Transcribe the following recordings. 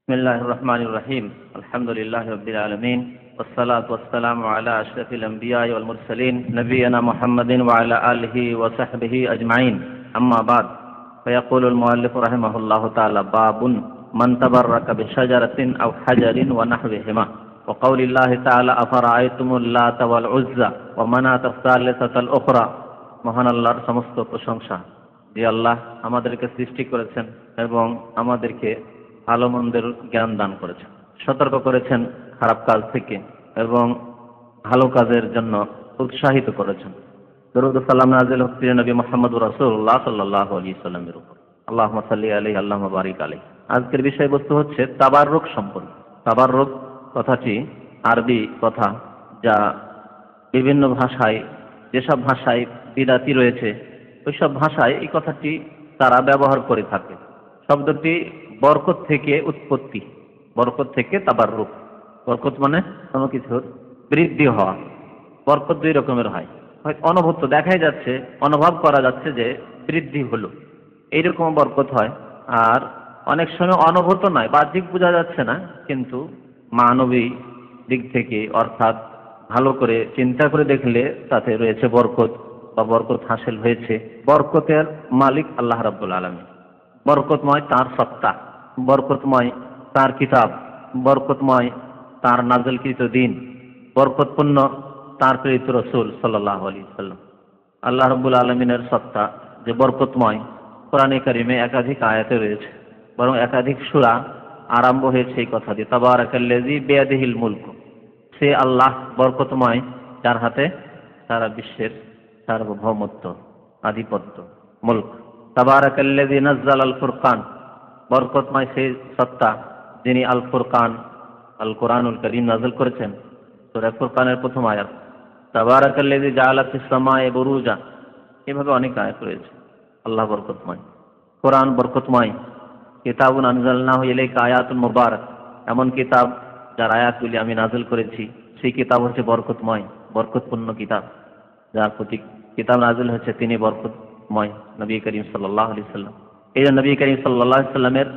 بسم الله الرحمن الرحيم الحمد لله رب العالمين والصلاة والسلام على أشرف الأنبياء والمرسلين نبينا محمد وعلى آله وصحبه أجمعين أما بعد فيقول المؤلف رحمه الله تعالى باب من تبرك بشجرة أو حجر ونحوهما وقول الله تعالى أفرأيتم اللات والعزى ومناة الثالثة الأخرى মহান আল্লাহর সমস্ত প্রশংসা যে আল্লাহ আমাদেরকে সৃষ্টি করেছেন এবং আমাদেরকে ভালো মন্দের জ্ঞান দান করেছেন, সতর্ক করেছেন খারাপ কাজ থেকে এবং ভালো কাজের জন্য উৎসাহিত করেছেন। দরুদ ও সালাম নাযিল হোক প্রিয় নবী মুহাম্মদুর রাসূলুল্লাহ সাল্লাল্লাহু আলাইহি সাল্লামের উপর। আল্লাহুম্মা সাল্লি আলাইহি আল্লাহুম্মা বারিক আলাইহি। আজকের বিষয়বস্তু হচ্ছে তাবাররুক সম্পর্কে। তাবাররুক কথাটি আরবি কথা, যা বিভিন্ন ভাষায়, যেসব ভাষায় বিদাতি রয়েছে ওইসব ভাষায় এই কথাটি তারা ব্যবহার করে থাকে। শব্দটি বরকত থেকে উৎপত্তি, বরকত থেকে তাবাররুক। বরকত মানে কোনো কিছুর বৃদ্ধি হওয়া। বরকত দুই রকমের হয়, অনুভূত দেখাই যাচ্ছে, অনুভব করা যাচ্ছে যে বৃদ্ধি হলো, এইরকম বরকত হয়। আর অনেক সময় অনুভূত নয়, বাহ্যিক বোঝা যাচ্ছে না, কিন্তু মানবিক দিক থেকে অর্থাৎ ভালো করে চিন্তা করে দেখলে তাতে রয়েছে বরকত বা বরকত হাসিল হয়েছে। বরকতের মালিক আল্লাহ রাব্বুল আলামিন। বরকতময় তার সত্তা, বরকতময় তার কিতাব, বরকতময় তার নাযিলকৃত দিন, বরকতপূর্ণ তার প্রেরিত রাসূল সাল্লাল্লাহু আলাইহি ওয়াসাল্লাম। আল্লাহ রাব্বুল আলামিনের সত্তা যে বরকতময়, কোরআনে কারিমে একাধিক আয়াতে রয়েছে, বরং একাধিক সূরা আরম্ভ হয়েছে এই কথা দিয়ে, তাবারাকাল্লাযী বিয়াদিহিল মুলক। সে আল্লাহ বরকতময় যার হাতে সারা বিশ্বের সার্বভৌমত্ব, আধিপত্য, মুলক। তাবারাকাল্লাযী নাযালাল ফুরকান। বরকতময় সেই সত্তা যিনি আল ফুরকান, আল কোরআনুল কারীম নাযিল করেছেন। সূরা ফুরকানের প্রথম আয়াত তাবারাকাল্লাযী জাআলা ফিস সামায়ে বুরুজা। এভাবে অনেক আয়াত রয়েছে। আল্লাহ বরকতময়, কোরআন বরকতময়। কিতাবুন আনজালনাহু ইলাইকা আয়াতুন মুবারাক। এমন কিতাব যার আয়াতগুলি আমি নাযিল করেছি, সেই কিতাব হচ্ছে বরকতময়, বরকতপূর্ণ কিতাব। যার প্রতি কিতাব নাযিল হয়েছে তিনি বরকতময়, নবী করিম সাল্লাল্লাহু আলাইহি সাল্লাম। এই যে নবী করিম সাল্লাল্লাহু আলাইহি সাল্লামের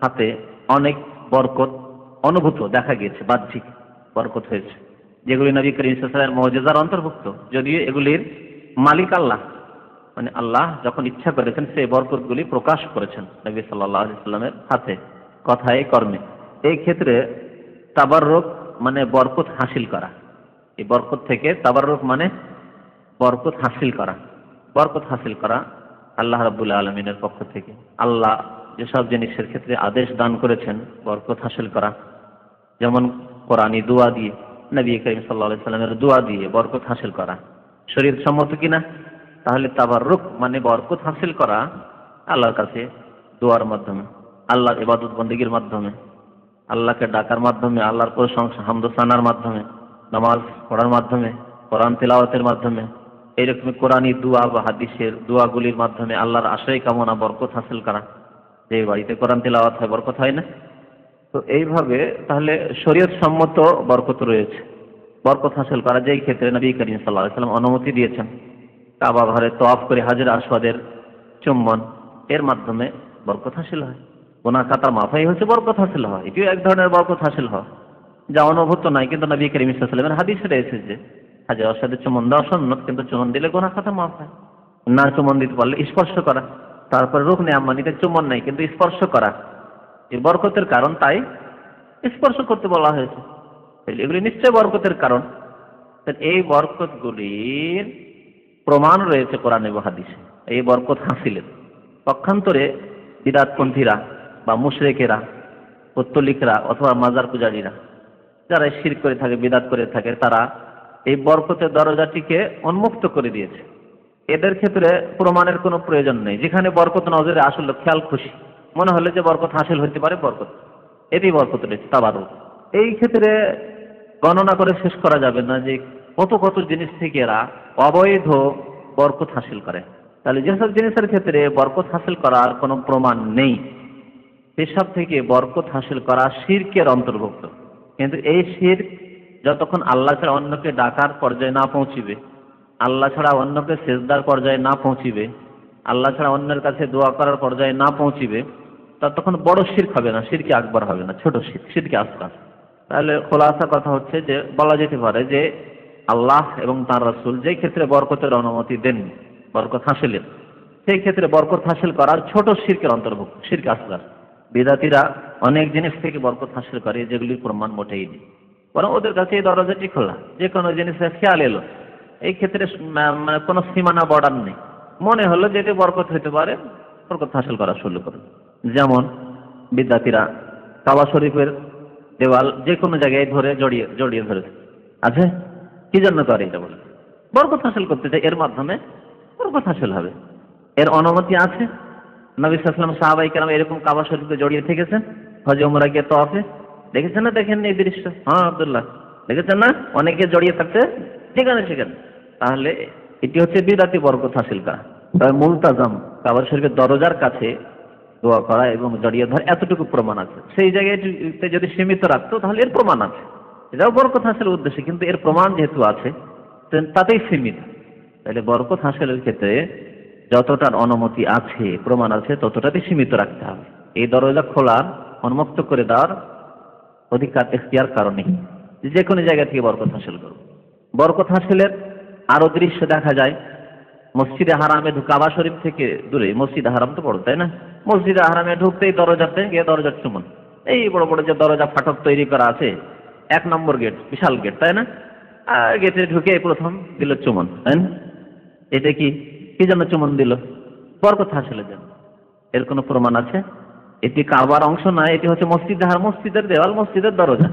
হাতে অনেক বরকত অনুভূত দেখা গিয়েছে, বাহ্যিক বরকত হয়েছে, যেগুলি নবী করিম সাল্লাল্লাহু আলাইহি সাল্লামের মুজিজার অন্তর্ভুক্ত। যদিও এগুলির মালিক আল্লাহ, মানে আল্লাহ যখন ইচ্ছা করেছেন সেই বরকতগুলি প্রকাশ করেছেন নবী সাল্লাল্লাহু আলাইহি সাল্লামের হাতে, কথায়, কর্মে। এই ক্ষেত্রে তাবাররুক মানে বরকত হাসিল করা। এই বরকত থেকে তাবাররুক মানে বরকত হাসিল করা। বরকত হাসিল করা আল্লাহ রাব্বুল আলামিনের পক্ষ থেকে। আল্লাহ যেসব জিনিসের ক্ষেত্রে আদেশ দান করেছেন বরকত হাসিল করা, যেমন কোরআনী দোয়া দিয়ে, নবী করিম সাল্লাল্লাহু আলাইহি সাল্লামের দোয়া দিয়ে বরকত হাসিল করা শরীয়ত সম্মত কিনা? তাহলে তাবাররুক মানে বরকত হাসিল করা আল্লাহর কাছে দোয়ার মাধ্যমে, আল্লাহর ইবাদত বন্দেগীর মাধ্যমে, আল্লাহকে ডাকার মাধ্যমে, আল্লাহর প্রশংসা হামদ সানার মাধ্যমে, নামাজ পড়ার মাধ্যমে, কোরআন তিলাওয়াতের মাধ্যমে, এইরকম কোরআনী দোয়া বা হাদিসের দোয়াগুলির মাধ্যমে আল্লাহর আশায় কামনা বরকত হাসিল করা। যে বাড়িতে কোরআন তিলাওয়াত হয় বরকত হয় না? তো এইভাবে তাহলে শরীয়ত সম্মত বরকত রয়েছে। বরকত হাসিল করা যেই ক্ষেত্রে নবী করিম সাল্লাল্লাহু আলাইহি সাল্লাম অনুমতি দিয়েছেন, কাবা ঘরে তওয়াফ করে হাজর আসওয়াদের চুম্বন, এর মাধ্যমে বরকত হাসিল হয়। গুনাহ খাতা মাফাই হচ্ছে বরকত হাসিল হয়। এটিও এক ধরনের বরকত হাসিল হয়, যা অনুভূত নাই, কিন্তু নবী করিম সাল্লাল্লাহু আলাইহি ওয়াসাল্লামের হাদিসে রয়েছে যে হাজর আসওয়াদের চুম্বন দেওয়া সুন্নাত, কিন্তু চুম্বন দিলে গুনাহ খাতা মাফ হয় না। চুম্বন দিতে পারলে স্পর্শ করা, তারপরে রুকনে ইয়ামানিতে চুম্বন নাই কিন্তু স্পর্শ করা, এই বরকতের কারণ, তাই স্পর্শ করতে বলা হয়েছে। এগুলি নিশ্চয় বরকতের কারণ। এই বরকতগুলির প্রমাণ রয়েছে কোরআন এবং হাদিসে। এই বরকত হাসিলের পক্ষান্তরে বিদআতপন্থীরা বা মুশরিকেরা, পৌত্তলিকরা অথবা মাজার পূজারীরা, যারা শিরক করে থাকে, বিদআত করে থাকে, তারা এই বরকতের দরজাটিকে উন্মুক্ত করে দিয়েছে। এদের ক্ষেত্রে প্রমাণের কোনো প্রয়োজন নেই। যেখানে বরকত নজরে আসলে খেয়াল খুশি মনে হলে যে বরকত হাসিল হতে পারে, বরকত, এতেই বরকত রয়েছে, তাবাররুক। এই ক্ষেত্রে গণনা করে শেষ করা যাবে না যে কত কত জিনিস থেকে এরা অবৈধ বরকত হাসিল করে। তাহলে যেসব জিনিসের ক্ষেত্রে বরকত হাসিল করার কোনো প্রমাণ নেই, সেসব থেকে বরকত হাসিল করা শিরকের অন্তর্ভুক্ত। কিন্তু এই শিরক যতক্ষণ আল্লাহ ছাড়া অন্যকে ডাকার পর্যায়ে না পৌঁছিবে, আল্লাহ ছাড়া অন্যকে সেজদার পর্যায়ে না পৌঁছিবে, আল্লাহ ছাড়া অন্যের কাছে দোয়া করার পর্যায়ে না পৌঁছিবে, তখন বড় শিরক হবে না, শিরকে আকবর হবে না, ছোট শিরক, শিরকে আসগার। তাহলে খোলাসা কথা হচ্ছে যে বলা যেতে পারে যে আল্লাহ এবং তার রাসূল যেই ক্ষেত্রে বরকতের অনুমতি দেন, বরকত হাসিলের, সেই ক্ষেত্রে বরকত হাসিল করার ছোট শিরকের অন্তর্ভুক্ত, শিরক আসগার। বিদাতিরা অনেক জিনিস থেকে বরকত হাসিল করে যেগুলির প্রমাণ মোটেই নেই, বরং ওদের কাছে এই দরজাটি খোলা, যে কোনো জিনিসের খেয়াল এলো, এই ক্ষেত্রে মানে কোনো সীমানা বর্ডার নেই, মনে হলো যে এটি বরকত হতে পারে, বরকত হাসিল করা শুরু করুন। যেমন বিদ্যার্থীরা কাবা শরীফের দেওয়াল যে কোনো জায়গায় ধরে জড়িয়ে ধরেছে, আছে কি জন্য করে? এটা বলে বরকত হাসিল করতে চাই, এর মাধ্যমে বরকত হাসিল হবে, এর অনুমতি আছে। নবী সাল্লাল্লাহু আলাইহি ওয়াসাল্লাম, সাহাবায়ে কেরাম এরকম কাবা শরীফে জড়িয়ে থেকেছেন, হজে উমরা গিয়ে তওয়াফে দেখেছেন না? দেখেননি এই দৃশ্য? হ্যাঁ আব্দুল্লাহ, দেখেছেন না? অনেকে জড়িয়ে থাকতে সেখানে। তাহলে এটি হচ্ছে বিদাতি বরকত হাসিল করা। তবে মুলতাজাম কাবা শরীফের দরজার কাছে দোয়া করা এবং জড়িয়ে ধরা, এতটুকু প্রমাণ আছে। সেই জায়গাতে যদি সীমিত রাখতো তাহলে এর প্রমাণ আছে, এটাও বরকত হাসিলের উদ্দেশ্যে, কিন্তু এর প্রমাণ যেহেতু আছে তাতেই সীমিত। তাহলে বরকত হাসিলের ক্ষেত্রে যতটার অনুমতি আছে, প্রমাণ আছে, ততটাতেই সীমিত রাখতে হবে। এই দরজা খোলার, উন্মুক্ত করে দেওয়ার অধিকার, এখতিয়ার কারণে যে কোনো জায়গা থেকে বরকত হাসিল করব। বরকত হাসিলের আরো দৃশ্য দেখা যায় মসজিদে হারামে, কাবা শরীফ থেকে দূরে মসজিদে হারাম তো বড়, তাই না? মসজিদে হারামে ঢুকতেই দরজাতে গিয়ে দরজার চুমন, এই বড় বড় যে দরজা ফাটক তৈরি করা আছে, 1 নম্বর গেট, বিশাল গেট, তাই না? আর গেটে ঢুকে প্রথম দিল চুমন, তাই না? এটা কি জন্য চুমন দিল? বরকত হাসিলের জন্য। এর কোনো প্রমাণ আছে? এটি কাবার অংশ নয়, এটি হচ্ছে মসজিদে হারাম, মসজিদের দেওয়াল, মসজিদের দরজা,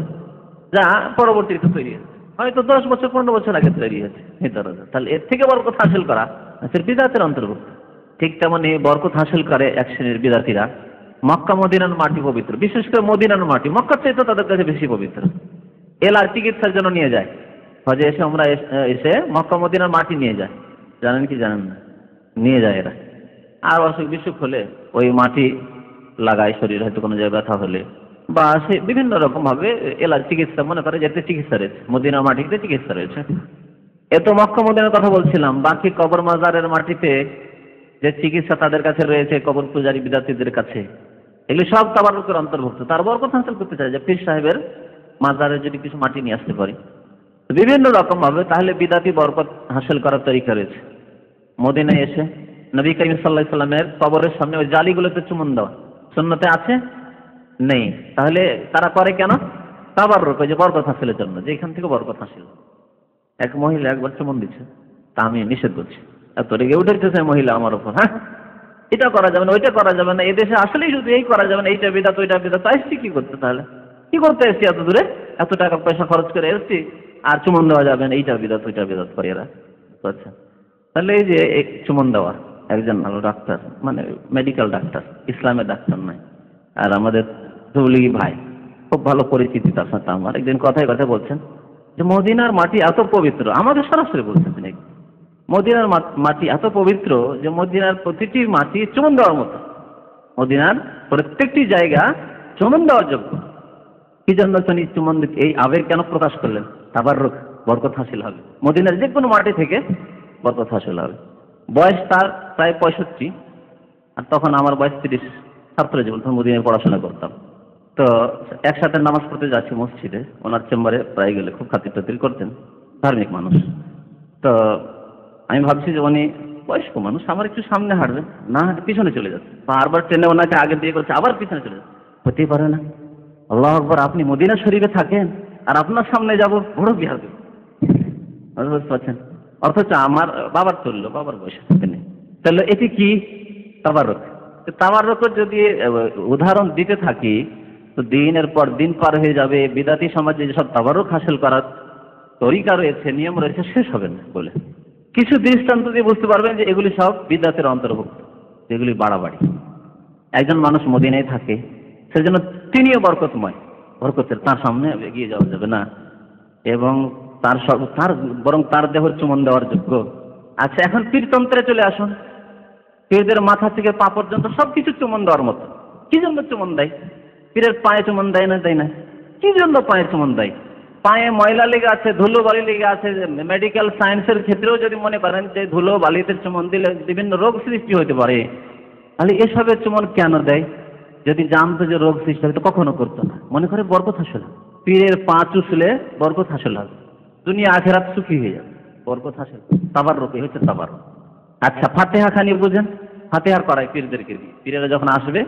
যা পরবর্তীতে তৈরি হয়েছে, হয়তো 10 বছর 15 বছর আগে তৈরি হয়েছে এই দরজা। তাহলে এর থেকে বরকত হাসিল করা বিদআতের অন্তর্ভুক্ত। ঠিক তেমনি বরকত হাসিল করে এক শ্রেণীর বিদআতীরা মক্কা মদিনার মাটি পবিত্র, বিশেষ করে মদিনার মাটি, মক্কার চাইতে তাদের কাছে বেশি পবিত্র। এলার চিকিৎসার জন্য নিয়ে যায়, হজে এসে আমরা এসে মক্কা মদিনার মাটি নিয়ে যায়, জানেন কি জানেন না? নিয়ে যায় এরা। আর অসুখ বিসুখ হলে ওই মাটি লাগায় শরীর, হয়তো কোনো জায়গায় ব্যথা হলে, বা সে বিভিন্ন রকম ভাবে এলার চিকিৎসা, মনে করে যেতে চিকিৎসা রয়েছে, মদিনার মাটিতে চিকিৎসা রয়েছে। এত মক্কা মদিনার কথা বলছিলাম, বাকি কবর মাজারের মাটিতে যে চিকিৎসা তাদের কাছে রয়েছে, কবর পূজারী বিদ্যার্থীদের কাছে, এগুলি সব তাবারুকের অন্তর্ভুক্ত। তার বরকত হাসিল করতে চাই যে পীর সাহেবের মাজারে যদি কিছু মাটি নিয়ে আসতে পারি, বিভিন্ন রকম ভাবে, তাহলে বিদাতি বরকত হাসিল করার তরিকা রয়েছে। মদিনায় এসে নবী করিম সাল্লাল্লাহু আলাইহি সাল্লামের কবরের সামনে ওই জালিগুলোতে চুমন দেওয়া সুন্নতে আছে? নেই। তাহলে তারা করে কেন? তাবাররুক, যে বরকত হাসিলের জন্য, যে এখান থেকে বরকত হাসিল। এক মহিলা একবার চুমন দিচ্ছে, তা আমি নিষেধ করছি, এত রেগে উঠেছে মহিলা আমার উপর, হ্যাঁ এটা করা যাবে না, ওইটা করা যাবে না, এদেশে আসলেই শুধু এই করা যাবে না, এইটা বিদাত ওইটা বিদাত। আসছি কি করতে? তাহলে কি করতে এসছি এত দূরে, এত টাকা পয়সা খরচ করে এসছি, আর চুমন দেওয়া যাবে না, এইটা বিদাত ওইটা বিদাত করে এরা। আচ্ছা, তাহলে এই যে চুমন দেওয়া, একজন ভালো ডাক্তার, মানে মেডিকেল ডাক্তার, ইসলামের ডাক্তার নয়, আর আমাদের তবলিগি ভাই, খুব ভালো পরিচিতি তার সাথে আমার, একদিন কথায় কথা বলছেন যে মদিনার মাটি এত পবিত্র, আমাদের সরাসরি বলছেন তিনি, মদিনার মাটি এত পবিত্র যে মদিনার প্রতিটি মাটি চুমন দেওয়ার মতো, মদিনার প্রত্যেকটি জায়গা চুমন দেওয়ার যোগ্য। কি জন্য তিনি চুমন দিতে এই আবেগ কেন প্রকাশ করলেন? তাবাররুক, বরকত হাসিল হবে, মদিনার যে কোনো মাটি থেকে বরকত হাসিল হবে। বয়স তার প্রায় 65, আর তখন আমার বয়স 30, ছাত্র জীবন, তখন মদিনায় পড়াশোনা করতাম। তো একসাথে নামাজ পড়তে যাচ্ছি মসজিদে, ওনার চেম্বারে প্রায় গেলে, খুব খাতির টাতির করতেন, ধার্মিক মানুষ। তো আমি ভাবছি যে উনি বয়স্ক মানুষ, আমার একটু সামনে হাঁটবেন, না পিছনে চলে যাচ্ছে, বারবার ট্রেনে ওনাকে আগে দিয়ে করছে, আবার পিছনে চলে যাচ্ছে। হতেই পারে না, আল্লাহু আকবার, আপনি মদিনা শরীফে থাকেন আর আপনার সামনে যাব, বড় বিহার, বুঝতে পারছেন? অথচ আমার বাবার চললো, বাবার বয়সে নেই। তাহলে এটি কি? তাবাররুক। তাবাররুকের যদি উদাহরণ দিতে থাকি তো দিনের পর দিন পার হয়ে যাবে। বিদাতি সমাজে যেসব তাবাররুক হাসিল করার তরিকা রয়েছে, নিয়ম রয়েছে, শেষ হবে না বলে কিছু দৃষ্টান্ত দিয়ে বুঝতে পারবেন যে এগুলি সব বিদআতের অন্তর্ভুক্ত, যেগুলি বাড়াবাড়ি। একজন মানুষ মদিনায় থাকে, সেজন্য তিনিও বরকতময়, বরকতের, তার সামনে এগিয়ে যাওয়া যাবে না, এবং বরং তার দেহের চুমন দেওয়ার যোগ্য। আচ্ছা, এখন পীরতন্ত্রে চলে আসুন, পীরদের মাথা থেকে পা পর্যন্ত সবকিছু চুমন দেওয়ার মতো। কি জন্য চুমন দেয়? পীরের পায়ে চুমন দেয় না, দেয় না? কি জন্য পায়ে চুমন দেয়? পায়ে ময়লা লেগে আছে, ধুলো বালি লেগে আছে। মেডিকেল সায়েন্সের ক্ষেত্রেও যদি মনে করেন যে ধুলো বালিতে চুমন দিলে বিভিন্ন রোগ সৃষ্টি হতে পারে, তাহলে এসবের চুমন কেন দেয়? যদি জানতো যে রোগ সৃষ্টি হবে তো কখনো করতো না, মনে করে বরকত হাসিল, পীরের পা চুষলে বরকত হাসিল হবে, দুনিয়া আখেরাত সুখী হয়ে যাবে, বরকত হাসিল। তাবাররুক হচ্ছে তাবাররুক। আচ্ছা, ফাতিহা খানি বুঝেন, ফাতিহার করায় পীরদেরকে দিয়ে, পীরেরা যখন আসবে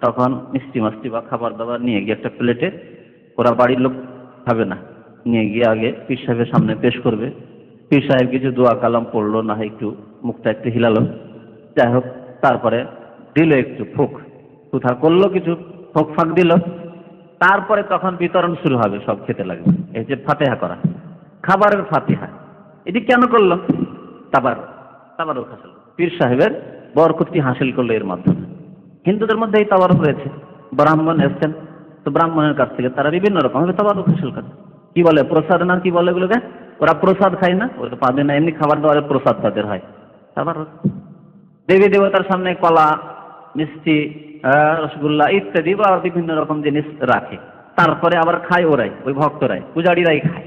তখন মিষ্টি মাস্টি বা খাবার দাবার নিয়ে গিয়ে একটা প্লেটে, ওরা বাড়ির লোক খাবে না, নিয়ে গিয়ে আগে পীর সাহেবের সামনে পেশ করবে। পীর সাহেব কিছু দোয়া কালাম পড়লো, না হয় একটু মুখটা একটু হিলালো, যাই হোক, তারপরে দিল একটু ফুক কোথা করলো, কিছু ফোক ফাঁক দিল, তারপরে তখন বিতরণ শুরু হবে, সব খেতে লাগবে। এই যে ফাতিহা করা, খাবারের ফাতিহা, এটি কেন করলো? তাবারুক হাসিল, পীর সাহেবের বরকতটি হাসিল করলো এর মাধ্যমে। হিন্দুদের মধ্যে এই তাবারুক রয়েছে, ব্রাহ্মণ এসছেন তো ব্রাহ্মণের কাছ থেকে তারা বিভিন্ন রকম ভাবে তাবারুক হাসিল করে। কি বলে প্রসাদ, না কি বলে এগুলোকে? ওরা প্রসাদ খায় না, ওরা পাবে না, এমনি খাবার দাবারের প্রসাদ তাদের হয়। তাবারুক। দেবী দেবতার সামনে কলা, মিষ্টি, রসগোল্লা ইত্যাদি বা বিভিন্ন রকম জিনিস রাখে, তারপরে আবার খায় ওরাই, ওই ভক্তরাই, পূজারীরাই খায়।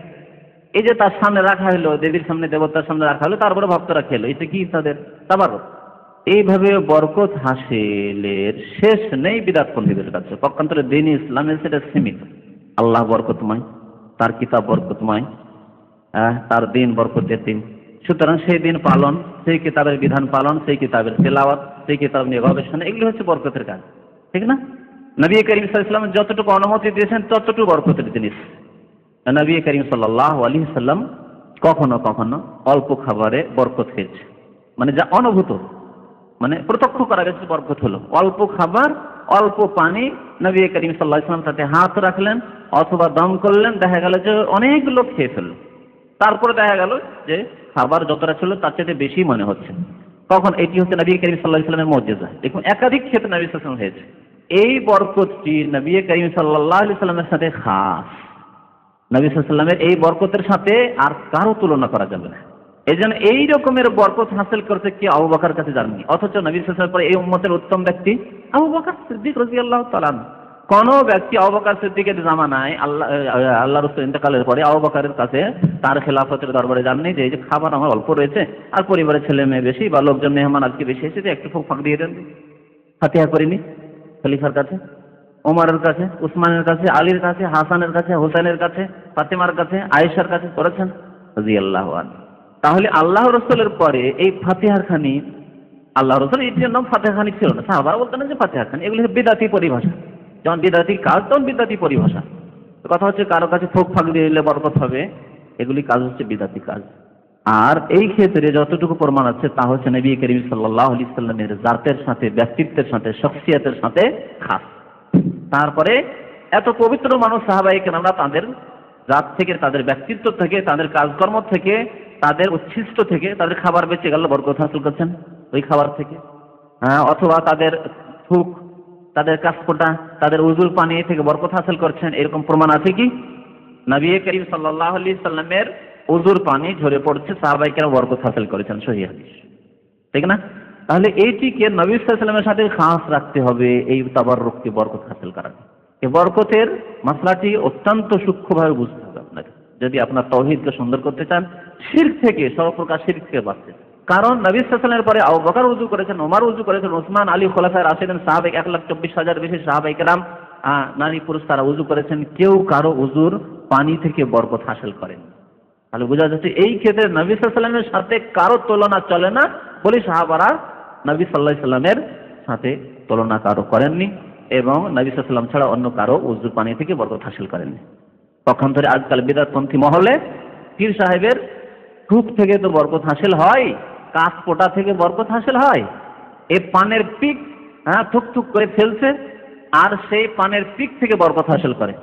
এই যে তার সামনে রাখা হলো, দেবীর সামনে দেবতার সামনে রাখা হলো, তারপরে ভক্তরা খেলো, এটা কি তাদের তাবারুক। এইভাবে বরকত হাসিলের শেষ নেই বিদআতপন্থীদের কাছে। পক্ষান্তরে দিন ইসলামে সেটা সীমিত। আল্লাহ বরকতময়, তার কিতাব বরকতময়, তার দিন বরকতের দিন। সুতরাং সেই দিন পালন, সেই কিতাবের বিধান পালন, সেই কিতাবের তেলাওয়াত, সেই কিতাব নিয়ে গবেষণা, এগুলো হচ্ছে বরকতের কাজ, ঠিক না? নবী করিম সাল্লাল্লাহু আলাইহি ওয়াসাল্লাম যতটুকু অনুমতি দিয়েছেন ততটুকু বরকতের জিনিস। নবী করিম সাল্লাল্লাহু আলাইহি ওয়াসাল্লাম কখনো কখনো অল্প খাবারে বরকত খেয়েছে, মানে যা অনুভূত, মানে প্রত্যক্ষ করা গেছে বরকত হলো। অল্প খাবার, অল্প পানি, নবী করিম সাল্লাল্লাহু আলাইহি ওয়াসাল্লাম তাতে হাত রাখলেন অথবা দম করলেন, দেখা গেল যে অনেক লোক খেয়ে ফেলল। তারপরে দেখা গেল যে খাবার যতটা ছিল তার চেয়ে বেশি মনে হচ্ছে। তখন এটি হচ্ছে নবী করিম সাল্লাল্লাহু আলাইহি ওয়াসাল্লামের মুজিজা। দেখুন, একাধিক ক্ষেত্রে নবী সাল্লাল্লাহু আলাইহি ওয়াসাল্লাম হয়েছে। এই বরকতটি নবী করিম সাল্লাল্লাহু আলাইহি ওয়াসাল্লামের সাথে খাস। নবী সাল্লাল্লাহু আলাইহি ওয়াসাল্লামের এই বরকতের সাথে আর কারো তুলনা করা যাবে না। এই জন্য এই রকমের বরকত হাসিল করতে কি আবু বকর কাছে যাননি, অথচ নবী সাল্লাল্লাহু আলাইহি ওয়াসাল্লামের পরে এই উম্মতের উত্তম ব্যক্তি আবু বকর সিদ্দিক রাদিয়াল্লাহু তাআলা। কোন ব্যক্তি আবু বকর সিদ্দিকের জামানায় আল্লাহ রাসূল ইন্তেকালের পরে আবু বকরের কাছে তার খেলাফতের দরবারে যাননি যে এই যে খাবার আমার অল্প রয়েছে আর পরিবারের ছেলে মেয়ে বেশি বা লোকজন মেহমান আজকে বেশি এসেছে, একটু ফাঁক দিয়ে দেন। ফাতিহা করিনি খলিফার কাছে, ওমরের কাছে, উসমানের কাছে, আলীর কাছে, হাসানের কাছে, হোসেনের কাছে, ফাতেমার কাছে, আয়েশার কাছে করেছেন রাদিয়াল্লাহু আনহা। তাহলে আল্লাহ রাসূলের পরে এই ফাতিহার খানি, আল্লাহ রাসূল এর নাম ফাতিহা খানি ছিল না, সাহাবারা বলতেন যে ফাতিহা খানি, এগুলো বিদআতি পরিভাষা। যখন বিদআতি কাজ তখন বিদআতি পরিভাষা। কথা হচ্ছে কারো কাছে ফোক ফাঁক দিয়ে দিলে বরকত হবে, এগুলি কাজ হচ্ছে বিদআতি কাজ। আর এই ক্ষেত্রে যতটুকু প্রমাণ আছে তা হচ্ছে নবী করিম সাল্লাল্লাহু আলাইহি ওয়াসাল্লামের জাতের সাথে, ব্যক্তিত্বের সাথে, শখসিয়তের সাথে খাস। তারপরে এত পবিত্র মানুষ সাহাবায়ে কেরামরা তাদের জাত থেকে, তাদের ব্যক্তিত্ব থেকে, তাদের কাজকর্ম থেকে, তাদের উচ্ছিষ্ট থেকে তাদের খাবার বেঁচে গেল, বরকত হাসিল করছেন ওই খাবার থেকে। অথবা তাদের থুক, তাদের কাশফোঁটা, তাদের উজুর পানি থেকে বরকত হাসিল করছেন, এরকম প্রমাণ আছে কি? নবী করিম সাল্লাল্লাহু আলাইহি সাল্লামের উজুর পানি ঝরে পড়ছে, সাহাবায়ে কেরাম বরকত হাসিল করেছেন, সহিহ হাদিস, ঠিক না? তাহলে এইটিকে নবী সাল্লাল্লাহু আলাইহি ওয়াসাল্লামের সাথে খাস রাখতে হবে, এই তাবাররুককে বরকত হাসিল করার। এই বরকতের মাসলাটি অত্যন্ত সূক্ষ্মভাবে বুঝতে হবে আপনাকে, যদি আপনার তাওহীদকে সুন্দর করতে চান, শিরক থেকে, সর্বপ্রকার শিরক থেকে বাঁচতে। কারণ নবী সাল্লাল্লাহু আলাইহি ওয়াসাল্লামের পরে আবু বকর উযু করেছেন, ওমর উযু করেছেন, ওসমান, আলী, খোলাফায়ে রাশিদিন, সাহাবা 1,24,000 বেশি সাহাবায়ে কেরাম, নারী পুরুষ তারা উযু করেছেন, কেউ কারো উযুর পানি থেকে বরকত হাসিল করেন। তাহলে বোঝা যাচ্ছে এই ক্ষেত্রে নবী সাল্লাল্লাহু আলাইহি ওয়াসাল্লামের সাথে কারো তুলনা চলে না বলে সাহাবারা নবী সাল্লাল্লাহু আলাইহি ওয়াসাল্লামের সাথে তুলনা কারো করেননি, এবং নবী সাল্লাল্লাহু আলাইহি ওয়াসাল্লাম ছাড়া অন্য কারো উযুর পানি থেকে বরকত হাসিল করেননি। পক্ষান্তরে আজকাল বিদআতপন্থী মহলে পীর সাহেবের থুক থেকে তো বরকত হাসিল হয়, কাশ পোটা থেকে বরকত হাসিল হয়। এই পানের পিক থুক থুক করে ফেলছে, আর সেই পানের পিক থেকে বরকত হাসিল করে।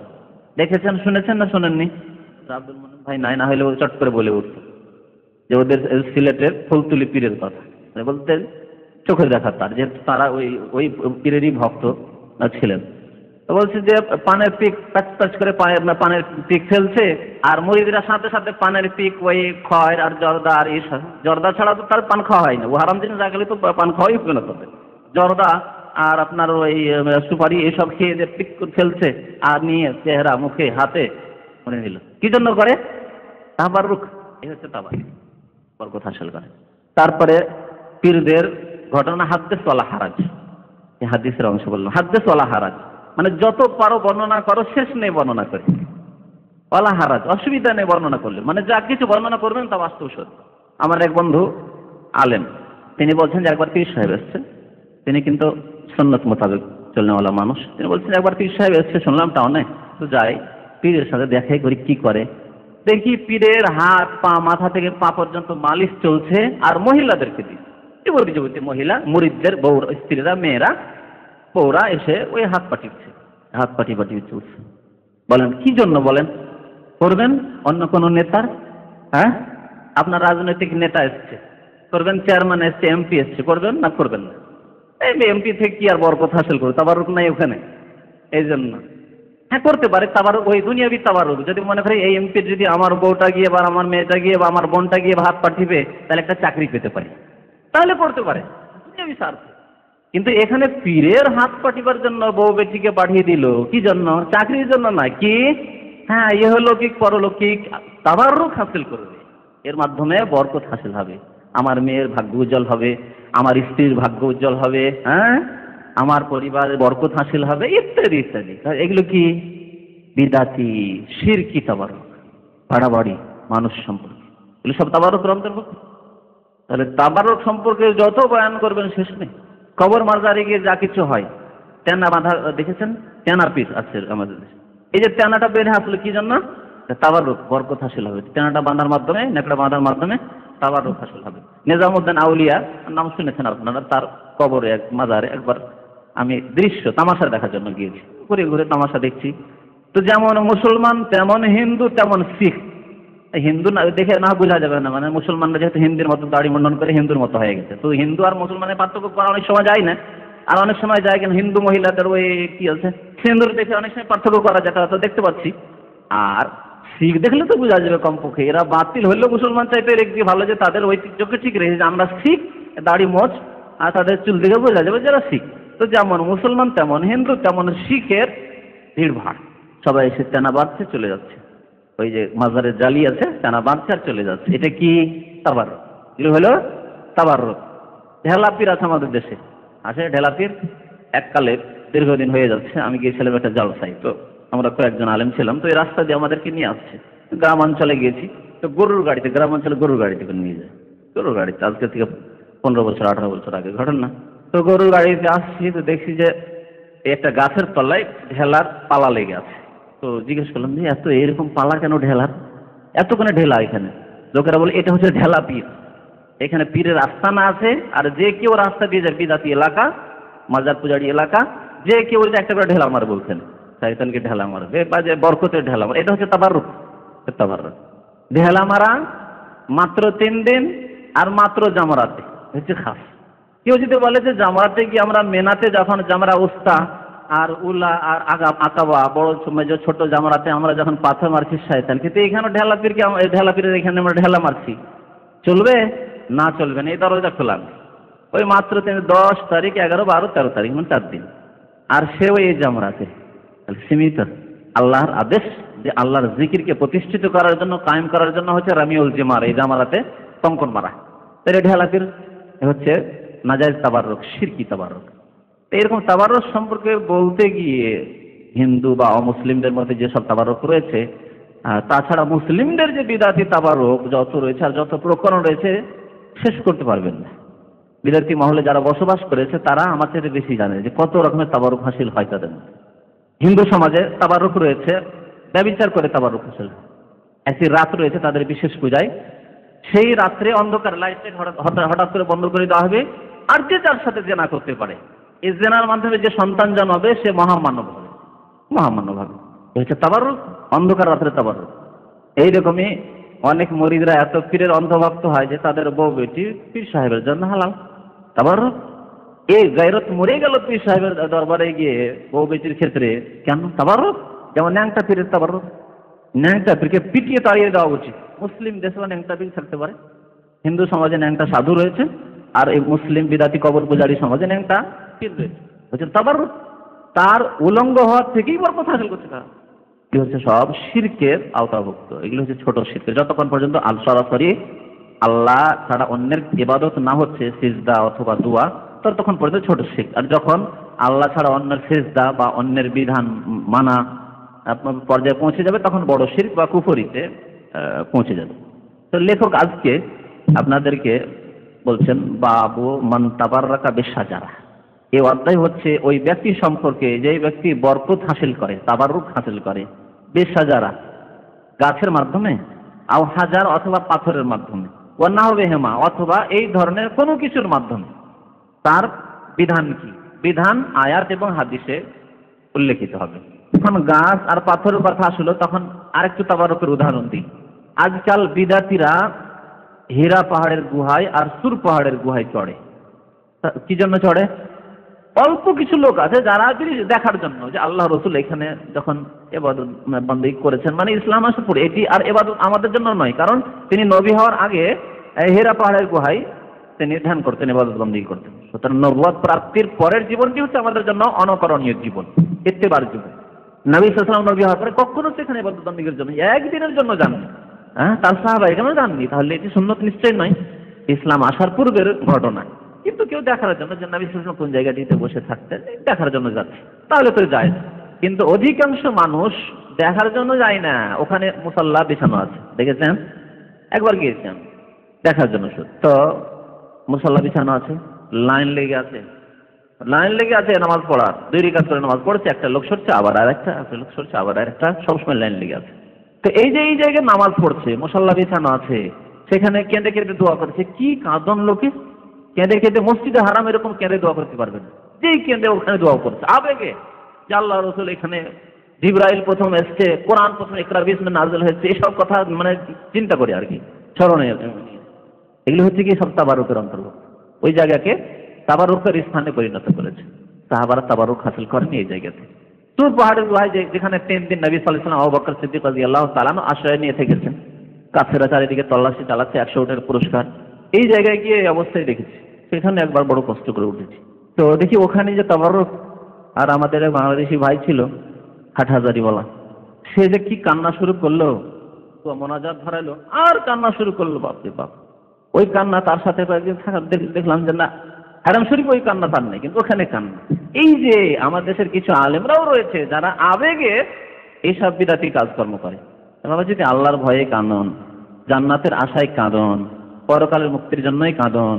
দেখেছেন, শুনেছেন না শোনেননি? আব্দুল মনিন ভাই নাই, না হলে চট করে বলে উঠত যে ওদের সিলেটের ফুলতুলি পীরের কথা বলতে চোখের দেখা তার, যেহেতু তারা ওই পীরেরই ভক্ত ছিলেন। তো বলছে যে পানের পিক প্যাচ প্যাচ করে পানের পিক ফেলছে, আর মুরিদরা সাথে সাথে পানের পিক ওই খয় আর জর্দা, আর এই জর্দা ছাড়া তো তার পান খাওয়া হয় না, ও হারাম জিনিস রাখলে তো পান খাওয়াই হবে না। তবে জর্দা আর আপনার ওই সুপারি এসব খেয়ে যে পিক ফেলছে, আর নিয়ে চেহারা, মুখে, হাতে মনে নিল, কি জন্য করে? তাবাররুক। এই হচ্ছে তাবাররুক, বরকত হাসিল করে। তারপরে পীরদের ঘটনা, হাদিস ওয়ালা হারাজ, এই হাদিসের অংশ বললাম। হাদিস ওয়ালা হারাজ মানে যত পারো বর্ণনা করো, শেষ নেই বর্ণনা করে। ওয়ালা হারাজ অসুবিধা নেই বর্ণনা করলে, মানে যা কিছু বর্ণনা করবেন তা বাস্তব সত্য। আমার এক বন্ধু আলেম, তিনি বলছেন যে একবার পীর সাহেব এসছেন, তিনি কিন্তু সুন্নত মোতাবেক চলনেওয়ালা মানুষ। তিনি বলছেন একবার পীর সাহেব এসছে, শুনলাম টাউনে, তো যাই পীরের সাথে দেখাই করি কি করে। দেখি পীরের হাত পা মাথা থেকে পা পর্যন্ত মালিশ চলছে, আর মহিলাদেরকে দিচ্ছে, যুবতী যুবতী মহিলা মুরিদদের বউ, স্ত্রীরা, মেয়েরা, বউরা এসে ওই হাত পাঠিয়েছে, হাত পাঠিয়ে চলছে। বলেন কি জন্য বলেন? করবেন অন্য কোন নেতার? হ্যাঁ, আপনার রাজনৈতিক নেতা এসছে করবেন, চেয়ারম্যান এসছে, এমপি এসছে করবেন না করবেন না? এই এমপি থেকে কি আর বরকত হাসিল করবে? তাবারুক নাই ওখানে, এই জন্য। হ্যাঁ করতে পারে তাবারুক, ওই দুনিয়াবি তাবারুক। যদি মনে করে এই এমপি যদি আমার বউটা গিয়ে বা আমার মেয়েটা গিয়ে বা আমার বোনটা গিয়ে হাত পাঠিবে, তাহলে একটা চাকরি পেতে পারি, তাহলে করতে পারে দুনিয়াবি স্বার্থে। কিন্তু এখানে পীরের হাত পাঠিবার জন্য বউ বেটিকে পাঠিয়ে দিল, কি জন্য? চাকরির জন্য না, কি হ্যাঁ ইহলৌকিক পরলৌকিক তাবারুক হাসিল করবে, এর মাধ্যমে বরকত হাসিল হবে, আমার মেয়ের ভাগ্য উজ্জ্বল হবে, আমার স্ত্রীর ভাগ্য উজ্জ্বল হবে, হ্যাঁ আমার পরিবারের বরকত হাসিল হবে, ইত্যাদি ইত্যাদি। এগুলো কি? বিদাতি শিরকি তাবারুক, বাড়াবাড়ি মানুষ সম্পর্কে, এগুলো সব তাবারুকের অন্তর্ভুক্ত। তাহলে তাবারুক সম্পর্কে যত বয়ান করবেন শেষ নেই। কবর মাজারে গিয়ে যা কিছু হয়, তেনা বাঁধা দেখেছেন? তেনা পীর আছে আমাদের দেশে। এই যে তেনাটা বেঁধে আসলে কি জন্য? তাবারুক, বরকত হাসিল হবে। তেনাটা বাঁধার মাধ্যমে, নেকড়া বাঁধার মাধ্যমে তাবারুক হাসিল হবে। নিজামউদ্দিন আউলিয়া নাম শুনেছেন আপনারা, তার কবরে এক মাজারে একবার আমি দৃশ্য তামাশা দেখার জন্য গিয়েছি, ঘুরে ঘুরে তামাশা দেখছি। তো যেমন মুসলমান তেমন হিন্দু তেমন শিখ। হিন্দু না দেখে না বোঝা যাবে না, মানে মুসলমানরা যেহেতু হিন্দুর মতো দাড়ি মুন্ডন করে হিন্দুর মতো হয়ে গেছে, তো হিন্দু আর মুসলমানের পার্থক্য করা অনেক সময় যায় না। আর অনেক সময় যায় কেন, হিন্দু মহিলাদের ওই কি আছে সিন্দুর দেখে অনেক সময় পার্থক্য করা, যেটা তো দেখতে পাচ্ছি। আর শিখ দেখলে তো বোঝা যাবে কমপক্ষে, এরা বাতিল হলেও মুসলমান চাইতে একদিকে ভালো যে তাদের ঐতিহ্যকে ঠিক রেখেছে, আমরা শিখ, দাড়ি মোচ, আর তাদের চুল দেখে বোঝা যাবে যারা শিখ। তো যেমন মুসলমান তেমন হিন্দু তেমন শিখের ভিড় ভাড়, সবাই এসে তেনা বাঁধছে চলে যাচ্ছে, ওই যে মাজারের জালি আছে তেনা বাঁধছে আর চলে যাচ্ছে। এটা কি? তাবারুক। এগুলো হলো তাবারুক। ঢেলাপির আছে আমাদের দেশে, আছে ঢেলাপির, এককালে দীর্ঘদিন হয়ে যাচ্ছে। আমি গিয়েছিলাম একটা জলসাই, তো আমরা কয়েকজন আলেম ছিলাম, তো এই রাস্তা দিয়ে আমাদেরকে নিয়ে আসছে। গ্রামাঞ্চলে গিয়েছি, তো গরুর গাড়িতে, গ্রামাঞ্চলে গরুর গাড়িতে করে নিয়ে যায়, গরুর গাড়িতে, আজকে থেকে 15 বছর 18 বছর আগে ঘটনা। তো গরুর গাড়িতে আসছি, তো দেখছি যে একটা গাছের তলায় ঢেলার পালা লেগে আছে। তো জিজ্ঞেস করলাম যে এত এরকম পালা কেন ঢেলার, এতক্ষণে ঢেলা এখানে? লোকেরা বলে এটা হচ্ছে ঢেলা পীর, এখানে পীরের আস্তানা আছে, আর যে কেউ রাস্তা দিয়ে যায় বিদাতি এলাকা, মাজার পূজারি এলাকা, যে কেউ একটা করে ঢেলা মারবে, বলছেন শয়তানকে ঢেলা মারবে বা যে বরকতের ঢেলা মারবে, এটা হচ্ছে তাবারুক। তাবারুক ঢেলা মারা মাত্র 3 দিন, আর মাত্র জামরাতে হচ্ছে খাস। কেউ যদি বলে যে জামরাতে গিয়ে আমরা মেনাতে যখন জামরা উস্তা আর উলা আর আকাবা বড় মেজো ছোট জামরাতে আমরা যখন পাথর মারছি শয়তান, কিন্তু এখানে ঢেলাপিরকে, ঢেলাপিরের এখানে আমরা ঢেলা মারছি, চলবে না? চলবে না, এই দরজা খোলা। ওই মাত্র 10 তারিখ 11, 12, 13 তারিখ, মানে 4 দিন, আর সেও এই জামরাতে সীমিত। আল্লাহর আদেশ যে আল্লাহর জিকিরকে প্রতিষ্ঠিত করার জন্য, কায়েম করার জন্য হচ্ছে রামিউল জিমার, এই জামারাতে কঙ্কন মারা। তাহলে ঢেলাপির হচ্ছে নাজায়েজ তাবাররুক, শিরকি তাবাররুক। এরকম তাবাররুক সম্পর্কে বলতে গিয়ে হিন্দু বা অমুসলিমদের মধ্যে যেসব তাবাররুক রয়েছে, তাছাড়া মুসলিমদের যে বিদাতি তাবাররুক যত রয়েছে আর যত প্রকরণ রয়েছে, শেষ করতে পারবেন না। বিদাতি মহলে যারা বসবাস করেছে তারা আমার থেকে বেশি জানে যে কত রকমের তাবাররুক হাসিল হয় তাদের মধ্যে। হিন্দু সমাজে তাবাররুক রয়েছে, ব্যভিচার করে তাবাররুক হাসিল হয়। একটি রাত রয়েছে তাদের বিশেষ পূজায়, সেই রাত্রে অন্ধকার লাইটে হঠাৎ করে বন্ধ করে দেওয়া হবে, আর যে যার সাথে জেনা করতে পারে, এই জেনার মাধ্যমে যে সন্তান জন্মাবে সে মহামানব হবে, মহামানব হবে। এই হচ্ছে তাবাররুক, অন্ধকার রাত্রে তাবাররুক। এইরকমই অনেক মরিদরা এত পীরের অন্ধভক্ত হয় যে তাদের বউ বেটি পীর সাহেবের জন্য হালাল। তাবাররুক এই গায়রত মরে গেল পীর সাহেবের দরবারে গিয়ে বউ বেটির ক্ষেত্রে, কেন? তাবাররুক। যেমন ন্যাংটা পীরের তাবাররুক, ন্যাংটা পীরকে পিটিয়ে তাড়িয়ে দেওয়া উচিত। মুসলিম দেশে ন্যাংটা পীর থাকতে পারে, হিন্দু সমাজে ন্যাংটা সাধু রয়েছে, আর এই মুসলিম বিদাতি কবর পূজারী সমাজে ন্যাংটা পীর রয়েছে, হচ্ছে তাবাররুক। তার উলঙ্গ হওয়ার থেকেই বরকত হাসিল করছে তারা। কি হচ্ছে? সব শিরকের আওতাভুক্ত। এগুলো হচ্ছে ছোট শিরক। যতক্ষণ পর্যন্ত সরাসরি আল্লাহ ছাড়া অন্যের ইবাদত না হচ্ছে, সিজদা অথবা দোয়া, ততক্ষণ পর্যন্ত ছোট শিরক। আর যখন আল্লাহ ছাড়া অন্যের সেজদা বা অন্যের বিধান মানা আপনার পর্যায়ে পৌঁছে যাবে, তখন বড় শিরক বা কুফরিতে পৌঁছে যাবে। তো লেখক আজকে আপনাদেরকে বলছেন বাবু মান তাবাররাকা বিশাজারা। এই অধ্যায় হচ্ছে ওই ব্যক্তি সম্পর্কে যে ব্যক্তি বরকত হাসিল করে, তাবাররুক হাসিল করে বিশাজারা গাছের মাধ্যমে, আও হাজার অথবা পাথরের মাধ্যমে, ও না হবে হেমা অথবা এই ধরনের কোনো কিছুর মাধ্যমে। তার বিধান কি? বিধান আয়াত এবং হাদিসে উল্লেখিত হবে। যখন গাছ আর পাথরের কথা আসলো তখন আরেকটু তাবারুকের উদাহরণ দিই। আজকাল বিদাতিরা হীরা পাহাড়ের গুহায় আর সুর পাহাড়ের গুহায় চড়ে। কি জন্য চড়ে? অল্প কিছু লোক আছে যারা দেখার জন্য যে আল্লাহ রসুল এখানে যখন ইবাদত বন্দেগী করেছেন, মানে ইসলাম আসার পরে এটি আর ইবাদত আমাদের জন্য নয়, কারণ তিনি নবী হওয়ার আগে হীরা পাহাড়ের গুহায় তিনি ধ্যান করতেন, ইবাদত বন্দেগী করতেন। সুতরাং নবুয়ত প্রাপ্তির পরের জীবনটি হচ্ছে আমাদের জন্য অনুকরণীয় জীবন, ইত্তেবার জীবন। নবী সাল্লাল্লাহু আলাইহি ওয়াসাল্লাম নবী হওয়ার পরে কখনো সেখানে ইবাদত বন্দেগীর জন্য একদিনের জন্য যাননি, তার সাহাবা এখানেও যাননি। তাহলে এটি সুন্নত নিশ্চয় নয়, ইসলাম আসার পূর্বের ঘটনা। কিন্তু কেউ দেখার জন্য যে নবী সাল্লাল্লাহু আলাইহি ওয়াসাল্লাম কোন জায়গাটিতে বসে থাকতেন দেখার জন্য যাচ্ছে, তাহলে তো যায়। কিন্তু অধিকাংশ মানুষ দেখার জন্য যায় না। ওখানে মুসাল্লা বিছানো আছে, দেখেছেন? একবার গিয়েছেন দেখার জন্য, শুধু তো মুসাল্লা বিছানো আছে, লাইন লেগে আছে, নামাজ পড়ার 2 রাকাত করে নামাজ পড়ছে, একটা লোক সরছে আবার আরেকটা, একটা লোক সরছে আবার আরেকটা, সবসময় লাইন লেগে আছে। তো এই যে এই জায়গায় নামাজ পড়ছে, মুসাল্লা বিছানো আছে, সেখানে কেঁদে কেঁদে দোয়া করছে। কি কাঁদন লোকে, কেঁদে কেঁদে মসজিদে হারাম এরকম কেঁদে দোয়া করতে পারবে না। যেই কেঁদে ওখানে দোয়া করছে আবেগে, যে আল্লাহ রসুল এখানে, জিবরাইল প্রথম এসছে, কোরআন প্রথম ইকরা বিসমিল্লাহ নাযিল হয়েছে, এসব কথা মানে চিন্তা করে আর কি, স্মরণে। এগুলো হচ্ছে কি সব তাবারুকের অন্তর্গত। ওই জায়গাকে তাবারুকের স্থানে পরিণত করেছে। সাহাবারা তাবারুক হাসিল করেনি এই জায়গাতে। তুর পাহাড়ের গুহায় যেখানে 3 দিন নবী সাল্লাল্লাহু আলাইহি ওয়াসাল্লাম, আবু বকর সিদ্দিক রাদিয়াল্লাহু তাআলা আশ্রয় নিয়ে থেকেছেন, কাফেররা চারিদিকে তল্লাশি চালাচ্ছে, 100 উটের পুরস্কার। এই জায়গায় গিয়ে এই অবস্থায় দেখেছি, সেখানে একবার বড় কষ্ট করে উঠেছি। তো দেখি ওখানে যে তাবারুক, আর আমাদের এক বাংলাদেশি ভাই ছিল হাটহাজারি বলা, সে যে কি কান্না শুরু করলো, তো মোনাজাত ধরাইলো আর কান্না শুরু করলো, বাপরে বাপ। ওই কান্না তার সাথে কয়েকদিন থাকা দেখলাম যে না, হারাম শরীফ ওই কান্না তার নেই, কিন্তু ওখানে কান্না। এই যে আমার দেশের কিছু আলেমরাও রয়েছে যারা আবেগে এইসব বিদাতি কাজকর্ম করে। বাবা, যদি আল্লাহর ভয়ে কাঁদন, জান্নাতের আশায় কাঁদন, পরকালের মুক্তির জন্যই কাঁদন,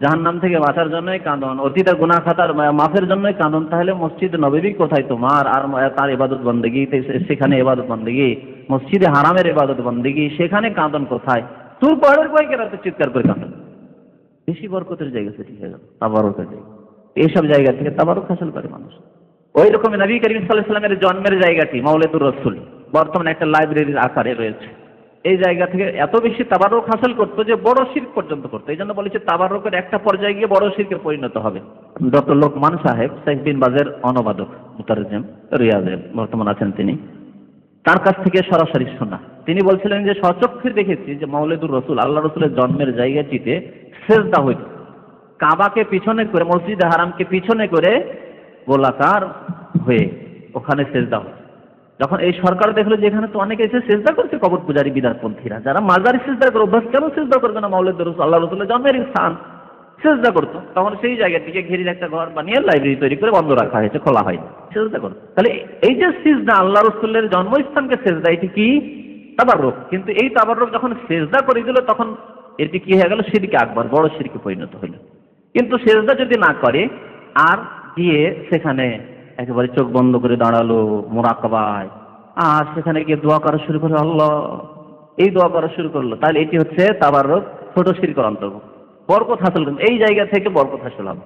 জাহান্নাম থেকে বাঁচার জন্যই কাঁদন, অতীতের গুনাহ খাতার মাফের জন্যই কাঁদন, তাহলে মসজিদ নববী কোথায় তোমার? আর তার ইবাদত বন্দেগী, সেখানে ইবাদত বন্দেগী, মসজিদে হারামের ইবাদত বন্দেগী, সেখানে কাঁদন কোথায়? তুর পাহাড়ের কয়েক রাতে চিৎকার করে কাঁদন। বেশি বরকতের জায়গা সেটি হয়ে গেল, তাবারুকের জায়গা। এইসব জায়গা থেকে তাবারুক হাসিল করে মানুষ। ওই রকম নবী করিম সাল্লাল্লাহু আলাইহি ওয়াসাল্লামের জন্মের জায়গাটি মাওলিদুর রাসূল বর্তমানে একটা লাইব্রেরির আকারে রয়েছে। এই জায়গা থেকে এত বেশি তাবারুক হাসিল করতো যে বড় শিরক পর্যন্ত করতো। এই জন্য বলেছে তাবারুকের একটা পর্যায়ে গিয়ে বড় শিরকে পরিণত হবে। ডক্টর লোকমান সাহেব, শেখ বিন বাজের অনুবাদক, মুতারজম রিয়াজের বর্তমান আছেন তিনি, তার কাছ থেকে সরাসরি শোনা। তিনি বলছিলেন যে স্বচক্ষে দেখেছি যে মাওলিদুর রাসূল, আল্লাহ রসুলের জন্মের জায়গাটিতে সেজদা হইত, কাবাকে পিছনে করে, মসজিদে হারামকে পিছনে করে গোলাকার হয়ে ওখানে সেজদা হতো। যখন এই সরকার দেখলো যে এখানে তো অনেকে এসে সেজদা করছে, কবর পূজারী বিদাতপন্থীরা, যারা মাজারি সেজদা করে অভ্যাস, কেন সেজদা করবে না মাওলিদুর রাসূল, আল্লাহ রসুলের জন্মের স্থান, সেজদা করতো। তখন সেই জায়গাটিকে ঘিরে একটা ঘর বানিয়ে লাইব্রেরি তৈরি করে বন্ধ রাখা হয়েছে, খোলা হয়নি, সেজদা করতো। তাহলে এই যে সিজদা, আল্লাহ রসুলের জন্মস্থানকে সেজদা, এটি কি? তাবাররুক। কিন্তু এই তাবাররুক যখন সেজদা করে দিল, তখন এটি কি হয়ে গেল? শিরকে আকবার, বড় শিরকে পরিণত হইল। কিন্তু সেজদা যদি না করে আর গিয়ে সেখানে একেবারে চোখ বন্ধ করে দাঁড়ালো মুরাকাবায়, আর সেখানে গিয়ে দোয়া করা শুরু করলো, আল্লাহ, এই দোয়া করা শুরু করলো, তাহলে এটি হচ্ছে তাবাররুক, ছোট শিরকের অন্তর্গত। বরকত হাসিল, এই জায়গা থেকে বরকত হাসিল হবে,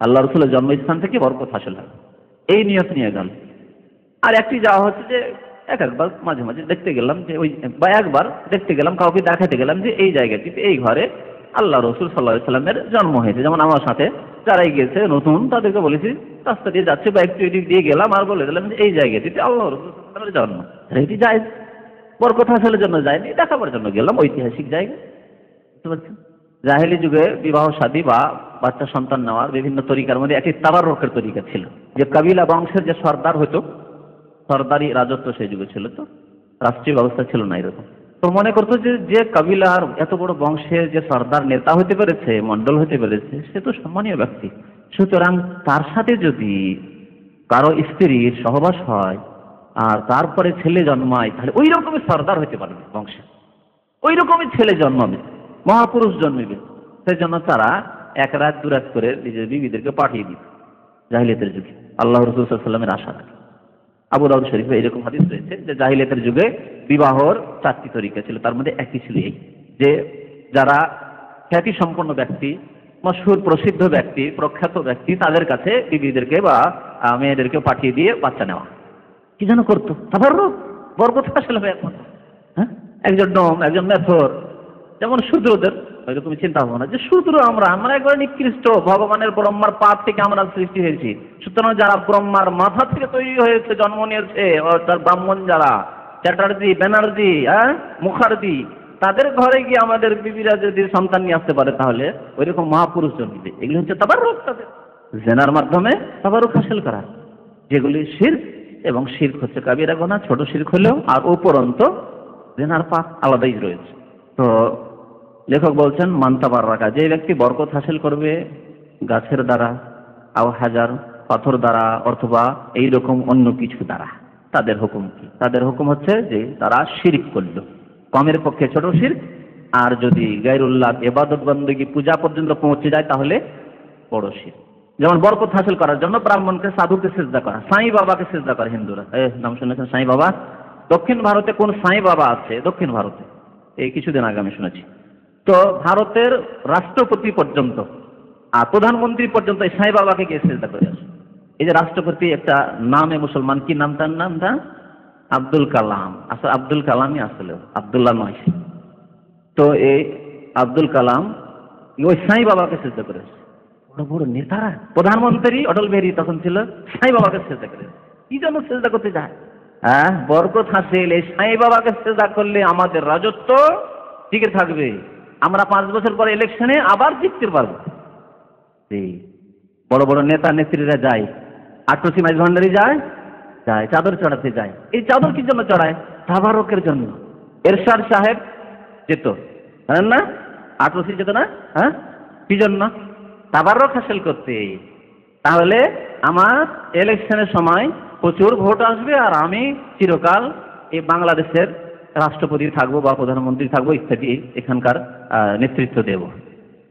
আল্লাহ রসুলের জন্মস্থান থেকে বরকত হাসিল হবে, এই নিয়ত নিয়ে গেল। আর একটি যাওয়া হচ্ছে যে একবার মাঝে মাঝে দেখতে গেলাম যে ওই, বা একবার দেখতে গেলাম, কাউকে দেখাতে গেলাম যে এই জায়গাটিতে, এই ঘরে আল্লাহ রসুল সাল্লাল্লাহু আলাইহি ওয়াসাল্লামের জন্ম হয়েছে। যেমন আমার সাথে যারাই গেছে নতুন, তাদেরকে বলেছি, রাস্তা দিয়ে যাচ্ছে বা একটু এদিক দিয়ে গেলাম, আর বলে দিলাম যে এই জায়গাটিতে আল্লাহ রসুল সাল্লাল্লাহু আলাইহি ওয়াসাল্লামের জন্ম। এটি যায়, বরকত হাসিলের জন্য যায়নি, দেখাবার জন্য গেলাম, ঐতিহাসিক জায়গা। বুঝতে পারছেন? জাহেলি যুগে বিবাহ শাদী বা বাচ্চা সন্তান নেওয়ার বিভিন্ন তরিকার মধ্যে একটি তাবাররুকের তরিকা ছিল, যে কাবিলা বংশের যে সর্দার হতো, সর্দারি রাজত্ব সেই যুগে ছিল, তো রাষ্ট্রীয় ব্যবস্থা ছিল না এরকম। তো মনে করতো যে কাবিলার এত বড় বংশের যে সর্দার নেতা হতে পেরেছে, মন্ডল হতে পেরেছে, সে তো সম্মানীয় ব্যক্তি, সুতরাং তার সাথে যদি কারো স্ত্রীর সহবাস হয় আর তারপরে ছেলে জন্মায়, তাহলে ওই রকমই সর্দার হতে পারবে বংশে, ওই রকমই ছেলে জন্মাবে, মহাপুরুষ জন্মিবে। সেই জন্য তারা এক রাত দু রাত করে নিজের বিবিদেরকে পাঠিয়ে দিত জাহিলিয়াতের যুগে। আল্লাহ রাসূল সাল্লাল্লাহু আলাইহি ওয়াসাল্লামের আশা রাখে। আবু দাউদ শরীফে এরকম হাদিস রয়েছে যে জাহিলিয়াতের যুগে বিবাহর 4টি তরিকা ছিল, তার মধ্যে একটি ছিল এই যে যারা খ্যাতি সম্পন্ন ব্যক্তি, মশহুর প্রসিদ্ধ ব্যক্তি, প্রখ্যাত ব্যক্তি, তাদের কাছে বিবিদেরকে বা মেয়েদেরকে পাঠিয়ে দিয়ে বাচ্চা নেওয়া। কি যেন করতো, তাবাররুক, বরকত হাসিল হবে একমাত্র। হ্যাঁ, একজন ডোম, একজন মেথর, যেমন শূদ্রদের হয়তো তুমি চিন্তা ভাবনা যে শূদ্র আমরা একবারে নিকৃষ্ট, ভগবানের ব্রহ্মার পা থেকে আমরা সৃষ্টি হয়েছি। সুতরাং যারা ব্রহ্মার মাথা থেকে তৈরি হয়েছে, জন্ম নিয়েছে, অর্থাৎ ব্রাহ্মণ যারা, চ্যাটার্জি, ব্যানার্জি, মুখার্জি, তাদের ঘরে গিয়ে আমাদের বিবিরা যদি সন্তান নিয়ে আসতে পারে তাহলে ওইরকম মহাপুরুষ জন্মিবে। এগুলি হচ্ছে তাবাররুক, তাদের জেনার মাধ্যমে তাবাররুক হাসিল করা, যেগুলি শিরক, এবং শিরক হচ্ছে কাবিরা গুনাহ, ছোট শিরক হলেও আর উপরন্ত জেনার পাপ আলাদাই রয়েছে। তো লেখক বলছেন মান তাবাররাকা, যে ব্যক্তি বরকত হাসিল করবে গাছের দ্বারা, আও হাজার, পাথর দ্বারা, অথবা এইরকম অন্য কিছু দ্বারা, তাদের হুকুম কি? তাদের হুকুম হচ্ছে যে তারা শিরক করল, কমের পক্ষে ছোট শিরক, আর যদি গায়রুল্লাহ ইবাদত বন্দেগী পূজা পর্যন্ত পৌঁছে যায় তাহলে বড় শিরক। যেমন বরকত হাসিল করার জন্য ব্রাহ্মণকে, সাধুকে সিজদা করা, সাই বাবাকে সিজদা করে হিন্দুরা। নাম শুনেছেন সাই বাবা? দক্ষিণ ভারতে কোন সাই বাবা আছে? দক্ষিণ ভারতে এই কিছুদিন আগে আমি শুনেছি। তো ভারতের রাষ্ট্রপতি পর্যন্ত আর প্রধানমন্ত্রী পর্যন্ত এই সাই বাবাকে গিয়ে সিজদা করে আসে। এই যে রাষ্ট্রপতি একটা নামে মুসলমান, কি নাম তার? নামটা আব্দুল কালাম। আসলে আব্দুল কালামই, আসলে আব্দুল্লাহ নয়। তো এই আব্দুল কালাম ওই সাই বাবাকে সিজদা করে আসে। বড় বড় নেতারা, প্রধানমন্ত্রী অটল বিহারী তখন ছিল, সাই বাবাকে সিজদা করে। কি জন্য সিজদা করতে যায়? হ্যাঁ, বরকত হাসিল। এই সাই বাবাকে সিজদা করলে আমাদের রাজত্ব টিকে থাকবে, আমরা 5 বছর পরে ইলেকশনে আবার জিততে পারবো। বড় বড় নেতা নেত্রীরা যায়, আট্রসি মাইজ ভান্ডারি যায়, চাদর চড়াতে যায়। এই চাদর কি জন্য চড়ায়? তাবারকের জন্য। এরশাদ সাহেব যেত, জানেন না? আট্রসি যেত না? হ্যাঁ, কি জন্য? তাবারক হাসিল করতে। তাহলে আমার ইলেকশনের সময় প্রচুর ভোট আসবে আর আমি চিরকাল এই বাংলাদেশের রাষ্ট্রপতি থাকবো বা প্রধানমন্ত্রী থাকবো ইত্যাদি, এখানকার নেতৃত্ব দেব।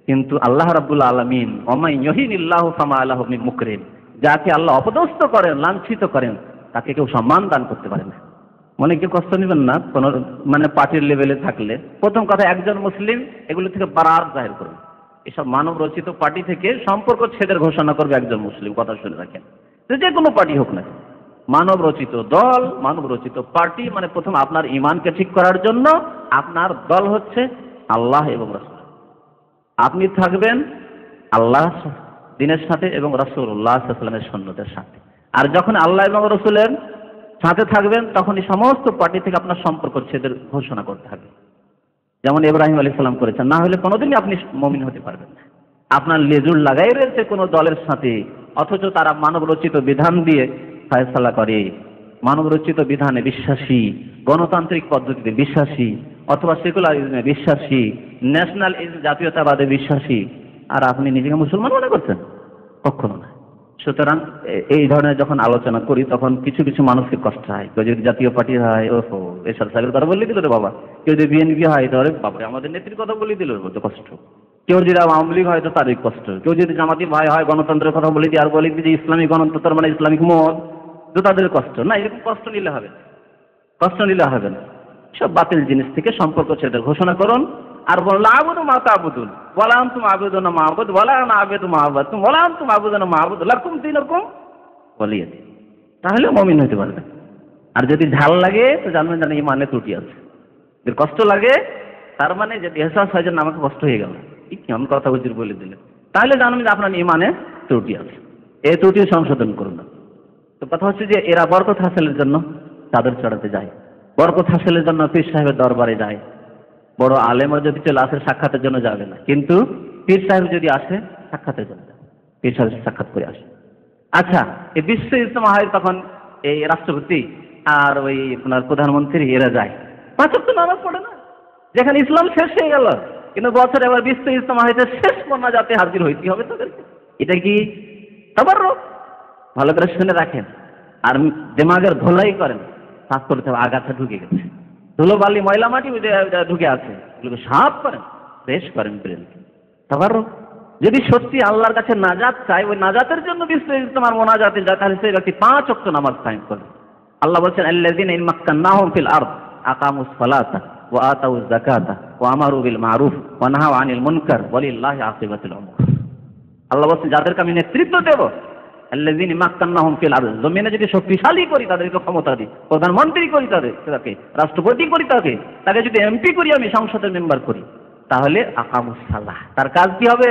কিন্তু আল্লাহ রাব্বুল আলামিন ওমাই ইউহিনিল্লাহু ফামা লাহু মিন মুকরিম, যাকে আল্লাহ অপদস্থ করেন, লাঞ্ছিত করেন, তাকে কেউ সম্মান দান করতে পারে না। মনে কেউ কষ্ট নেবেন না, কোন মানে পার্টির লেভেলে থাকলে। প্রথম কথা, একজন মুসলিম এগুলো থেকে বারাত জাহির করবে। এসব মানব রচিত পার্টি থেকে সম্পর্ক ছেদের ঘোষণা করবে একজন মুসলিম। কথা শুনে রাখেন, যে কোনো পার্টি হোক না, মানব রচিত দল, মানব রচিত পার্টি, মানে প্রথম আপনার ঈমানকে ঠিক করার জন্য আপনার দল হচ্ছে আল্লাহ এবং রাসূল। আপনি থাকবেন আল্লাহ দিনের সাথে এবং রাসূলুল্লাহ সাল্লাল্লাহু আলাইহি ওয়াসাল্লামের সুন্নতের সাথে। আর যখন আল্লাহ এবং রাসূলের সাথে থাকবেন তখন এই সমস্ত পার্টি থেকে আপনার সম্পর্ক ছেদের ঘোষণা করতে হবে, যেমন ইব্রাহিম আলাইহিস সালাম করেছেন। না হলে কোনোদিনই আপনি মুমিন হতে পারবেন না। আপনার লেজুর লাগাই রয়েছে কোনো দলের সাথে, অথচ তারা মানব রচিত বিধান দিয়ে ফয়সালা করে, মানব রচিত বিধানে বিশ্বাসী, গণতান্ত্রিক পদ্ধতিতে বিশ্বাসী, অথবা সেকুলারিজমে বিশ্বাসী, ন্যাশনালিজম জাতীয়তাবাদে বিশ্বাসী, আর আপনি নিজেকে মুসলমান মনে করছেন? কখনো না। সুতরাং এই ধরনের যখন আলোচনা করি তখন কিছু কিছু মানুষকে কষ্ট হয়। কেউ যদি জাতীয় পার্টি হয়, ওহো এরশাদ সাহেবের কথা বলে দিল রে বাবা। কেউ যদি বিএনপি হয় তাহলে বাপরে আমাদের নেত্রীর কথা বলে দিল, বলতে কষ্ট। কেউ যদি আওয়ামী লীগ হয় তো তারই কষ্ট। কেউ যদি জামাতি ভাই হয়, গণতন্ত্রের কথা বলে দিই আর বলে দিই যে ইসলামিক গণতন্ত্র মানে ইসলামিক মত, তো তাদের কষ্ট। না, এরকম কষ্ট নিলে হবে না, কষ্ট নিলে হবে না। সব বাতিল জিনিস থেকে সম্পর্ক ছেড়ে ঘোষণা করুন। আর বলুন আবুদু মা তাবুদুন ওয়ালা আনতুম আবিদুনা মা আবুদ ওয়ালা আনা আবিদু মা আবাদতুম ওয়ালা আনতুম আবিদুনা মা আবুদ লাকুম দীনুকুম ওয়ালিয়া দীন। তাহলে মুমিন হতে পারবে। আর যদি ঝাল লাগে তো জানবেন জানেন ইমানে ত্রুটি আছে। যদি কষ্ট লাগে তার মানে যদি এহসাস হয় যে আমাকে কষ্ট হয়ে গেল, কেমন কথা হুজুর বলে দিলেন, তাহলে জানবেন যে আপনার ইমানে ত্রুটি আছে। এই ত্রুটি সংশোধন করুন। তো কথা হচ্ছে যে এরা বরকত হাসিলের জন্য চাদর চড়াতে যায়, বরকত হাসিলের জন্য পীর সাহেবের দরবারে যায়। বড় আলেমও যদি চলে আসে সাক্ষাতের জন্য যাবে না, কিন্তু পীর সাহেব যদি আসে সাক্ষাতের জন্য যাবে, পীর সাহেব সাক্ষাৎ করে আসে। আচ্ছা, এই বিশ্ব ইজতেমা হয় তখন এই রাষ্ট্রপতি আর ওই আপনার প্রধানমন্ত্রী এরা যায়, 5 ওয়াক্ত নামাজ পড়ে না, যেখানে ইসলাম শেষ হয়ে গেল। কিন্তু বছরে এবার বিশ্ব ইজতেমা হয়েছে, শেষ মোনাজাতে হাজির হইতে হবে তাদেরকে। এটা কি তাবাররুক? ভালো করে শুনে রাখেন আর দিমাগের ধোলাই করেন। সাফ করতে হবে, আগাছা ঢুকে গেছে, ধুলো বালি ময়লা মাটি ঢুকে আছে, এগুলোকে সাফ করেন, ফ্রেশ করেন ব্রেন। তাবাররুক। যদি সত্যি আল্লাহর কাছে নাজাত চাই, ওই নাজাতের জন্য তোমার মোনাজাতে যায়, তাহলে সেই ব্যক্তি 5 ওয়াক্ত নামাজ কায়েম করবে। আল্লাহ বলছেন আল্লাযীনা ইন মাক্কান্নাহুম ফিল আরদ আকামুস সালাতা ওয়া আতাউজ যাকাতা ওয়া আমারু বিল মারুফ ওয়া নাহাউ আনিল মুনকার ওয়ালিল্লাহি আকিবাতুল উমুর। আল্লাহ বলছেন যাদেরকে আমি নেতৃত্ব দেব, আল্লাযীনা মাক্কান্নাহুম ফিল আরদ, জমিনে যদি শক্তিশালী করি, তাদেরকে ক্ষমতা দিই, প্রধানমন্ত্রী করি, তাকে রাষ্ট্রপতি করি, তাকে যদি এমপি করি, আমি সংসদের মেম্বার করি, তাহলে আকামুস সালাহ, তার কাজ কি হবে?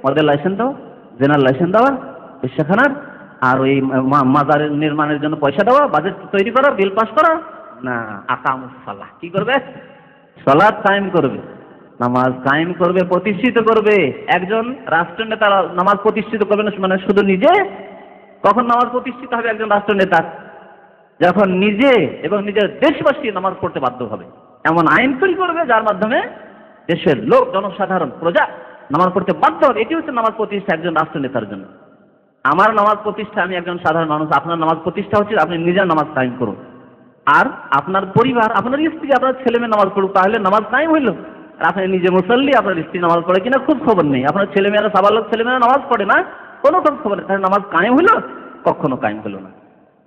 মদের লাইসেন্স দেওয়া, জেনার লাইসেন্স দেওয়া, বেশ্যাখানার, আর ওই মাজার নির্মাণের জন্য পয়সা দেওয়া, বাজেট তৈরি করা, বিল পাস করা না। আকামুস সালাহ কি করবে? সালাত কায়েম করবে, নামাজ কায়েম করবে, প্রতিষ্ঠিত করবে। একজন রাষ্ট্রনেতা নামাজ প্রতিষ্ঠিত করবে না মানে শুধু নিজে? কখন নামাজ প্রতিষ্ঠিত হবে একজন রাষ্ট্রনেতা? যখন নিজে এবং নিজের দেশবাসী নামাজ পড়তে বাধ্য হবে, এমন আইন তৈরি করবে যার মাধ্যমে দেশের লোক, জনসাধারণ, প্রজা নামাজ পড়তে বাধ্য হবে। এটি হচ্ছে নামাজ প্রতিষ্ঠা একজন রাষ্ট্রনেতার জন্য। আমার নামাজ প্রতিষ্ঠা, আমি একজন সাধারণ মানুষ, আপনার নামাজ প্রতিষ্ঠা হচ্ছে আপনি নিজের নামাজ কায়েম করুন, আর আপনার পরিবার, আপনার স্ত্রী, আপনার ছেলে মেয়ে নামাজ পড়ুক, তাহলে নামাজ কায়েম হইল। আর আপনি নিজে মুসল্লি, আপনার স্ত্রী নামাজ পড়ে কিনা খুব খবর নেই, আপনার ছেলেমেয়েরা, সাবালক ছেলেমেয়েরা নামাজ পড়ে না, কোনো খোঁজ খবর নেই, তাহলে নামাজ কায়েম হইল? কখনো কায়েম হলো না।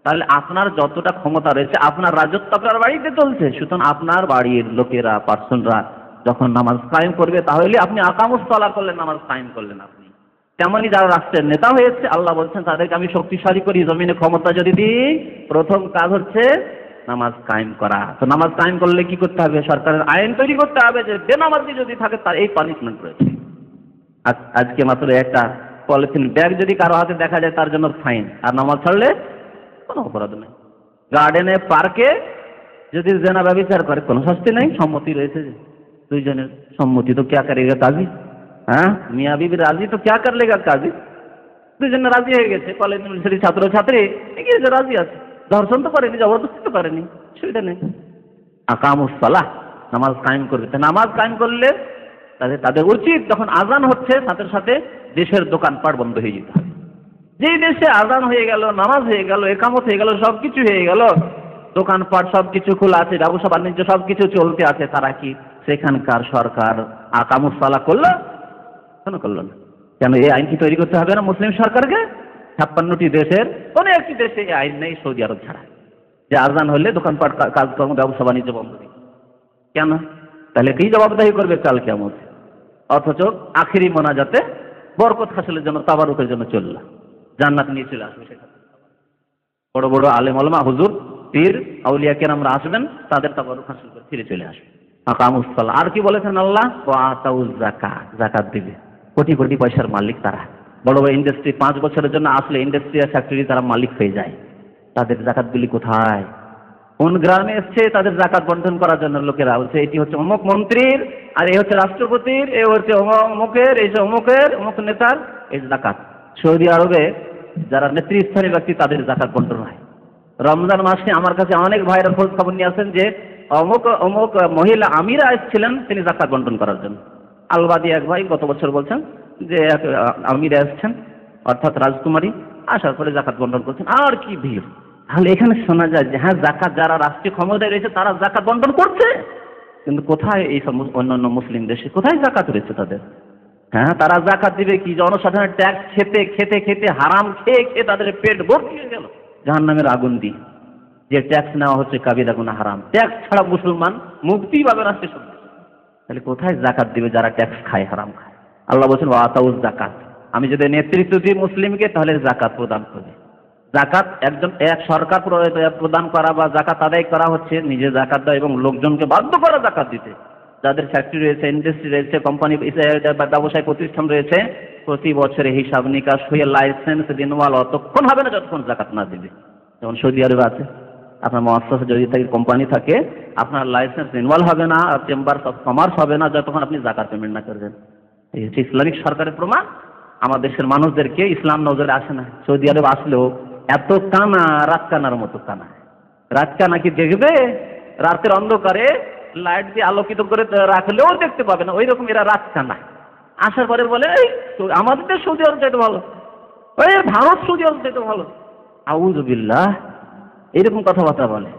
তাহলে আপনার যতটা ক্ষমতা রয়েছে, আপনার রাজত্ব আপনার বাড়িতে চলছে, সুতরাং আপনার বাড়ির লোকেরা, পার্সনরা যখন নামাজ কায়েম করবে, তাহলে আপনি আকামুস সালাহ করলেন, নামাজ কায়েম করলেন আপনি। তেমনই যারা রাষ্ট্রের নেতা হয়েছে, আল্লাহ বলছেন তাদেরকে আমি শক্তিশালী করি, জমিনে ক্ষমতা যদি দিই, প্রথম কাজ হচ্ছে নামাজ কায়েম করা। তো নামাজ কায়েম করলে কি করতে হবে? সরকারের আইন তৈরি করতে হবে যে বেনামাজি যদি থাকে তার এই পানিশমেন্ট রয়েছে। আজকে মাত্র একটা পলিথিন ব্যাগ যদি কারো হাতে দেখা যায়, তার জন্য ফাইন, আর নামাজ ছাড়লে কোনো অপরাধ নেই। গার্ডেনে, পার্কে যদি জেনা ব্যভিচার করে, কোনো শাস্তি নেই, সম্মতি রয়েছে যে দুইজনের সম্মতি, তো ক্যা করেগা কাজী? হ্যাঁ, মিয়া বিবি রাজি, তো ক্যা কর লেগা কাজী? দুইজনে রাজি হয়ে গেছে, কলেজ ইউনিভার্সিটি ছাত্র ছাত্রী গিয়েছে, রাজি আছে, ধর্ষণ তো করেনি, জবরদস্তি তো করেনি, সেটা নেই। আকামুস সালাহ, নামাজ কায়েম করবে। নামাজ কায়েম করলে তাদের উচিত যখন আজান হচ্ছে, সাথে সাথে দেশের দোকানপাট বন্ধ হয়ে যেতে হবে। যেই দেশে আজান হয়ে গেল, নামাজ হয়ে গেল, একামত হয়ে গেল, সবকিছু হয়ে গেল, দোকানপাট সবকিছু খোলা আছে, ব্যবসা বাণিজ্য সবকিছু চলতে আছে, তারা কি সেখানকার সরকার আকামুস সালাহ করলো? কেন করলো না? কেন এই আইন কি তৈরি করতে হবে না মুসলিম সরকারকে? 56টি দেশের কোনো একটি দেশে এই আইন নেই, সৌদি আরব ছাড়া, যে আজান হলে দোকানপাট, কাজকর্ম, ব্যবসা বাণিজ্য বন্ধ নেই। কেন? তাহলে কি জবাবদাহি করবে কাল কিয়ামত? অথচ আখিরি মোনাজাতে বরকত হাসিলের জন্য, তাবারুকের জন্য চলল, জান্নাত নিয়ে চলে আসবে। সেটা বড় বড় আলেম ওলামা, হুজুর, পীর, আউলিয়া কেরামরা আসবেন, তাদের তাবারুক হাসিল করে ফিরে চলে আসবে। আকামুস সালাহ। আর কি বলেছেন আল্লাহ? ওয়া আতাউজ যাকাত, যাকাত দিবে। কোটি কোটি পয়সার মালিক তারা। বড় বড় ইন্ডাস্ট্রি 5 বছরের জন্য আসলে ইন্ডাস্ট্রি আর ফ্যাক্টরি তারা মালিক হয়ে যায়। তাদের জাকাতগুলি কোথায়? কোন গ্রামে এসছে তাদের জাকাত বন্টন করার জন্য? লোকেরা বলছে এটি হচ্ছে অমুক মন্ত্রীর, আর এই হচ্ছে রাষ্ট্রপতির, এ হচ্ছে অমুকের, এই যে অমুকের, অমুক নেতার, এই জাকাত। সৌদি আরবে যারা নেতৃস্থানীয় ব্যক্তি, তাদের জাকাত বন্টন হয়। রমজান মাসে আমার কাছে অনেক ভাইরা খোঁজ খবর নিয়ে আসেন যে অমুক অমুক মহিলা আমিরা এসেছিলেন, তিনি জাকাত বন্টন করার জন্য। আলবাদি এক ভাই গত বছর বলছেন যে আমিরা এসছেন, অর্থাৎ রাজকুমারী, আসার পরে জাকাত বন্টন করছেন। আর কি ভিড়! তাহলে এখানে শোনা যায় যে হ্যাঁ, জাকাত যারা রাষ্ট্রীয় ক্ষমতায় রয়েছে তারা জাকাত বন্টন করছে, কিন্তু কোথায় এই সব অন্যান্য মুসলিম দেশে কোথায় জাকাত রয়েছে তাদের? হ্যাঁ, তারা জাকাত দিবে কি? জনসাধারণের ট্যাক্স খেতে খেতে খেতে, হারাম খেয়ে খেয়ে তাদের পেট ভর্তি হয়ে গেল জাহান্নামের আগুন দিয়ে। যে ট্যাক্স নেওয়া হচ্ছে কাবিরা গুনাহ, হারাম। ট্যাক্স ছাড়া মুসলমান মুক্তি পাবে না সেসব। তাহলে কোথায় জাকাত দিবে যারা ট্যাক্স খায়, হারাম খায়? আল্লাহ বলছেন ওয়া আতাউজ যাকাত। আমি যদি নেতৃত্ব দিই মুসলিমকে, তাহলে জাকাত প্রদান করবে। জাকাত এক সরকার প্রদান করা বা জাকাত আদায় করা হচ্ছে নিজে জাকাত দেওয়া এবং লোকজনকে বাধ্য করা জাকাত দিতে। যাদের ফ্যাক্টরি রয়েছে, ইন্ডাস্ট্রি রয়েছে, কোম্পানি, ব্যবসায় প্রতিষ্ঠান রয়েছে, প্রতি বছরে হিসাব নিকাশ হয়ে লাইসেন্স রিনিউয়াল অতক্ষণ হবে না যতক্ষণ জাকাত না দিবে। যেমন সৌদি আরবে আছে, আপনার মুআসসাসা যদি কোম্পানি থাকে, আপনার লাইসেন্স রিনিউয়াল হবে না, চেম্বার অফ কমার্স হবে না যতক্ষণ আপনি জাকাত পেমেন্ট না করবেন। এই হচ্ছে ইসলামিক সরকারের প্রমাণ। আমার দেশের মানুষদেরকে ইসলাম নজরে আসে না। সৌদি আরব আসলেও এত কানা, রাত কানার মতো কানা। রাত কানা কি দেখবে? রাতের অন্ধকারে লাইট দিয়ে আলোকিত করে রাখলেও দেখতে পাবে না, ওই রকম এরা রাত কানা। আসার পরে বলে এই আমাদের সৌদি আরব চাইতে ভালো, ওই ভারত সৌদি আরব চাইতে ভালো। আউযুবিল্লাহ, এরকম কথাবার্তা বলে।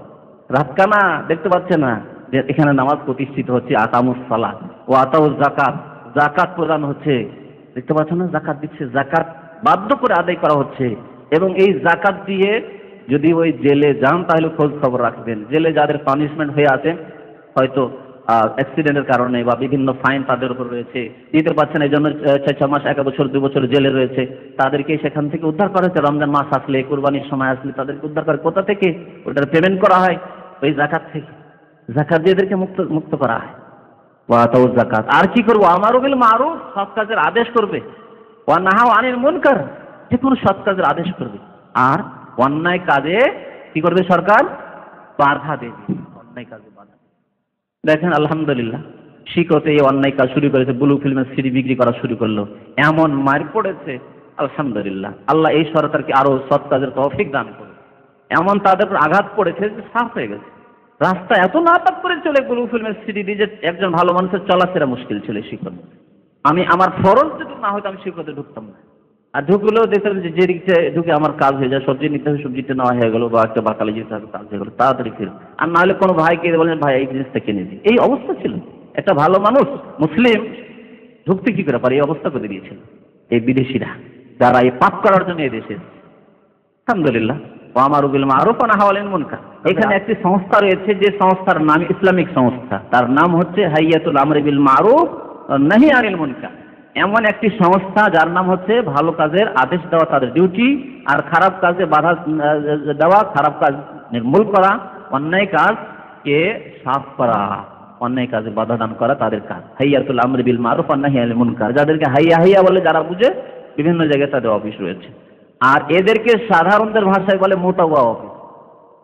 রাতকানা দেখতে পাচ্ছে না যে এখানে নামাজ প্রতিষ্ঠিত হচ্ছে, আকামুস সালাত ও আতাউজ যাকাত, যাকাত প্রদান হচ্ছে, দেখতে পাচ্ছ না যাকাত দিচ্ছে, যাকাত বাধ্য করে আদায় করা হচ্ছে। এবং এই যাকাত দিয়ে যদি ওই জেলে যান তাহলে খোঁজ খবর রাখবেন, জেলে যাদের পানিশমেন্ট হয়ে আছে হয়তো অ্যাক্সিডেন্টের কারণে বা বিভিন্ন ফাইন তাদের উপর রয়েছে, দিতে পারছেন, এই জন্য 6 মাস 1 বছর 2 বছর জেলে রয়েছে, তাদেরকে সেখান থেকে উদ্ধার করা হচ্ছে। রমজান মাস আসলে, কুরবানির সময় আসলে তাদেরকে উদ্ধার করে কোথা থেকে? ওটার পেমেন্ট করা হয় ওই যাকাত থেকে, যাকাত দিয়ে এদেরকে মুক্ত করা হয়। ওয়া আতাউজ যাকাত। আর কি করবো? আমারু বিল মারুফ, সৎ কাজের আদেশ করবে, ওয়া নাহাউ আনিল মুনকার, যে কোনো সৎ কাজের আদেশ করবে। আর অন্যায় কাজে কি করবে? সরকার বাধা দেবে, অন্যায় কাজে বাধা। দেখেন আলহামদুলিল্লাহ, শিকতে এই অন্যায় কাজ শুরু করেছে, ব্লু ফিল্মের সিডি বিক্রি করা শুরু করলো, এমন মার পড়েছে আলহামদুলিল্লাহ। আল্লাহ এই সরকারকে আরো সৎ কাজের তৌফিক দান করে। এমন তাদের উপর আঘাত পড়েছে যে সাফ হয়ে গেছে, রাস্তা এত নাটক করে চলে ব্লু ফিল্মের সিডি দিয়ে যে একজন ভালো মানুষের চলাফেরা মুশকিল ছিল। শিকত আমি আমার ফরজ যদি না হয়তো আমি শিকতে ঢুকতাম না, আর ঢুকলেও দেখতাম যে রিক্সে ঢুকে আমার কাজ হয়ে যায়, সবজি নিতে হবে, সবজিটা নেওয়া হয়ে গেলো, বা একটা বাকালে যেতে হবে, কাজ হয়ে গেলো, তাড়াতাড়ি ফিরে। আর না হলে কোনো ভাইকে বলেন ভাই এই জিনিসটা কিনে দিই, এই অবস্থা ছিল। একটা ভালো মানুষ মুসলিম ঢুকতে কি করে পারে, এই অবস্থা করে দিয়েছিল এই বিদেশিরা, যারা এই পাপ করার জন্য এই দেশে। আলহামদুলিল্লাহ, ওয়া আমারু বিল মারুফ ওয়া নাহাউ আনিল মুনকার। এখানে একটি সংস্থা রয়েছে, যে সংস্থার নাম ইসলামিক সংস্থা, তার নাম হচ্ছে হাইয়াতুল আমরি বিল মারুফ ওয়া নাহি আনিল মুনকার। এমন একটি সংস্থা যার নাম হচ্ছে ভালো কাজের আদেশ দেওয়া তাদের ডিউটি, আর খারাপ কাজে বাধা দেওয়া, খারাপ কাজ নির্মূল করা, অন্যায় কাজকে সাফ করা, অন্যায় কাজে বাধা দান করা তাদের কাজ। হাইয়াতুল আমরি বিল মারুফ ওয়া নাহি আনিল মুনকার, যাদেরকে হাইয়া হাইয়া বলে যারা বুঝে, বিভিন্ন জায়গায় তাদের অফিস রয়েছে। আর এদেরকে সাধারণদের ভাষায় বলে মোতাওয়া অফিস,